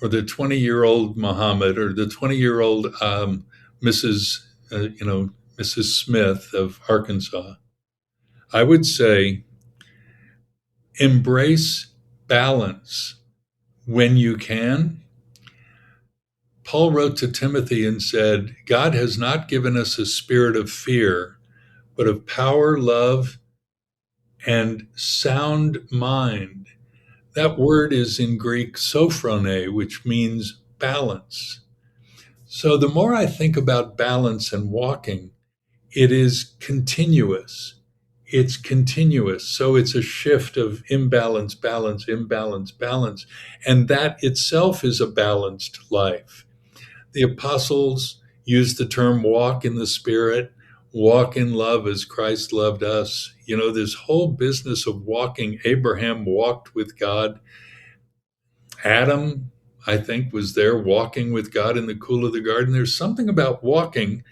or the 20-year-old Muhammad, or the 20-year-old Mrs. Mrs. Smith of Arkansas, I would say embrace balance when you can. Paul wrote to Timothy and said, God has not given us a spirit of fear, but of power, love, and sound mind. That word is in Greek sophrone, which means balance. So the more I think about balance and walking, it is continuous. It's continuous. So it's a shift of imbalance, balance, imbalance, balance. And that itself is a balanced life. The apostles used the term walk in the Spirit, walk in love as Christ loved us. You know, this whole business of walking, Abraham walked with God. Adam, I think, was there walking with God in the cool of the garden. There's something about walking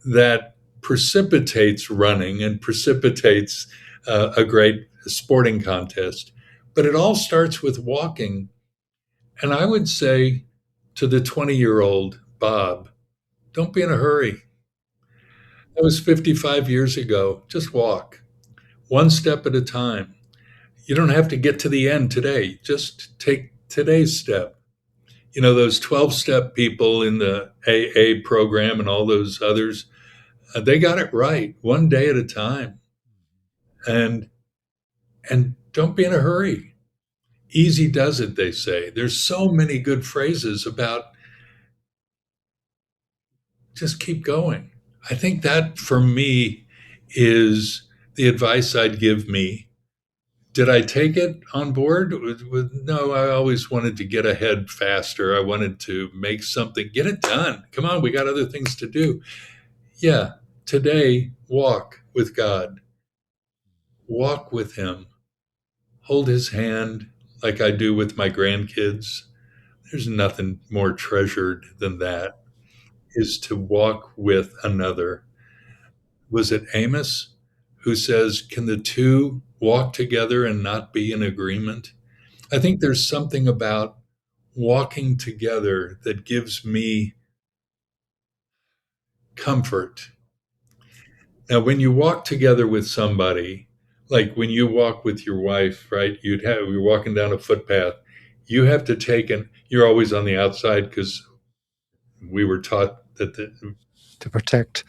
that precipitates running and precipitates a great sporting contest. But it all starts with walking. And I would say to the 20-year-old Bob, don't be in a hurry. That was 55 years ago. Just walk one step at a time. You don't have to get to the end today. Just take today's step. You know, those 12-step people in the AA program and all those others, they got it right, one day at a time. And don't be in a hurry. Easy does it, they say. There's so many good phrases about just keep going. I think that for me is the advice I'd give me. Did I take it on board? No, I always wanted to get ahead faster. I wanted to make something, get it done. Come on, we got other things to do. Yeah, today, walk with God. Walk with Him. Hold His hand like I do with my grandkids. There's nothing more treasured than that, is to walk with another. Was it Amos who says, can the two walk together and not be in agreement? I think there's something about walking together that gives me comfort. Now, when you walk together with somebody, like when you walk with your wife, right? You're walking down a footpath. You have to you're always on the outside because we were taught that to protect.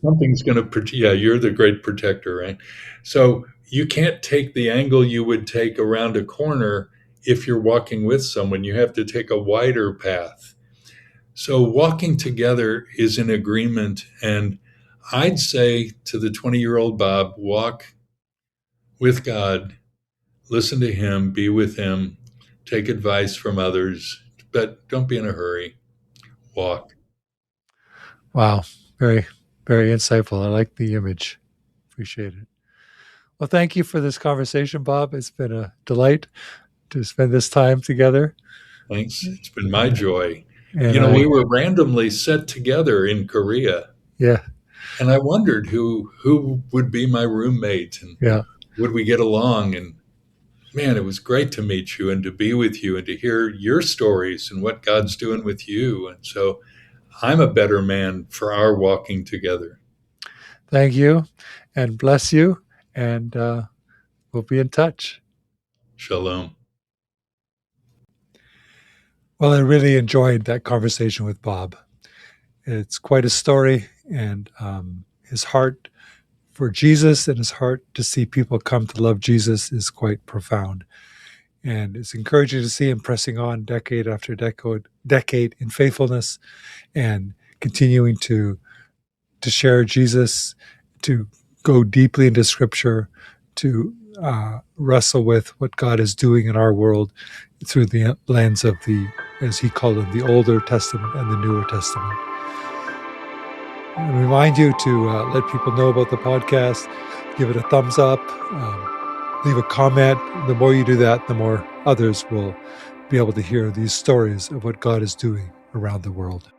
something's going to, yeah, you're the great protector, right? So you can't take the angle you would take around a corner if you're walking with someone. You have to take a wider path. So walking together is an agreement. And I'd say to the 20-year-old Bob, walk with God, listen to Him, be with Him, take advice from others, but don't be in a hurry. Walk. Wow. Very, very insightful. I like the image. Appreciate it. Well, thank you for this conversation, Bob. It's been a delight to spend this time together. Thanks. It's been my joy. And we were randomly set together in Korea. Yeah. And I wondered who would be my roommate and would we get along? And man, it was great to meet you and to be with you and to hear your stories and what God's doing with you. And so I'm a better man for our walking together. Thank you and bless you. And we'll be in touch. Shalom. Well, I really enjoyed that conversation with Bob. It's quite a story, and his heart for Jesus and his heart to see people come to love Jesus is quite profound. And it's encouraging to see him pressing on decade after decade in faithfulness and continuing to share Jesus, to go deeply into Scripture, to wrestle with what God is doing in our world through the lens of the, as he called it, the Older Testament and the Newer Testament. I remind you to let people know about the podcast, give it a thumbs up, leave a comment. The more you do that, the more others will be able to hear these stories of what God is doing around the world.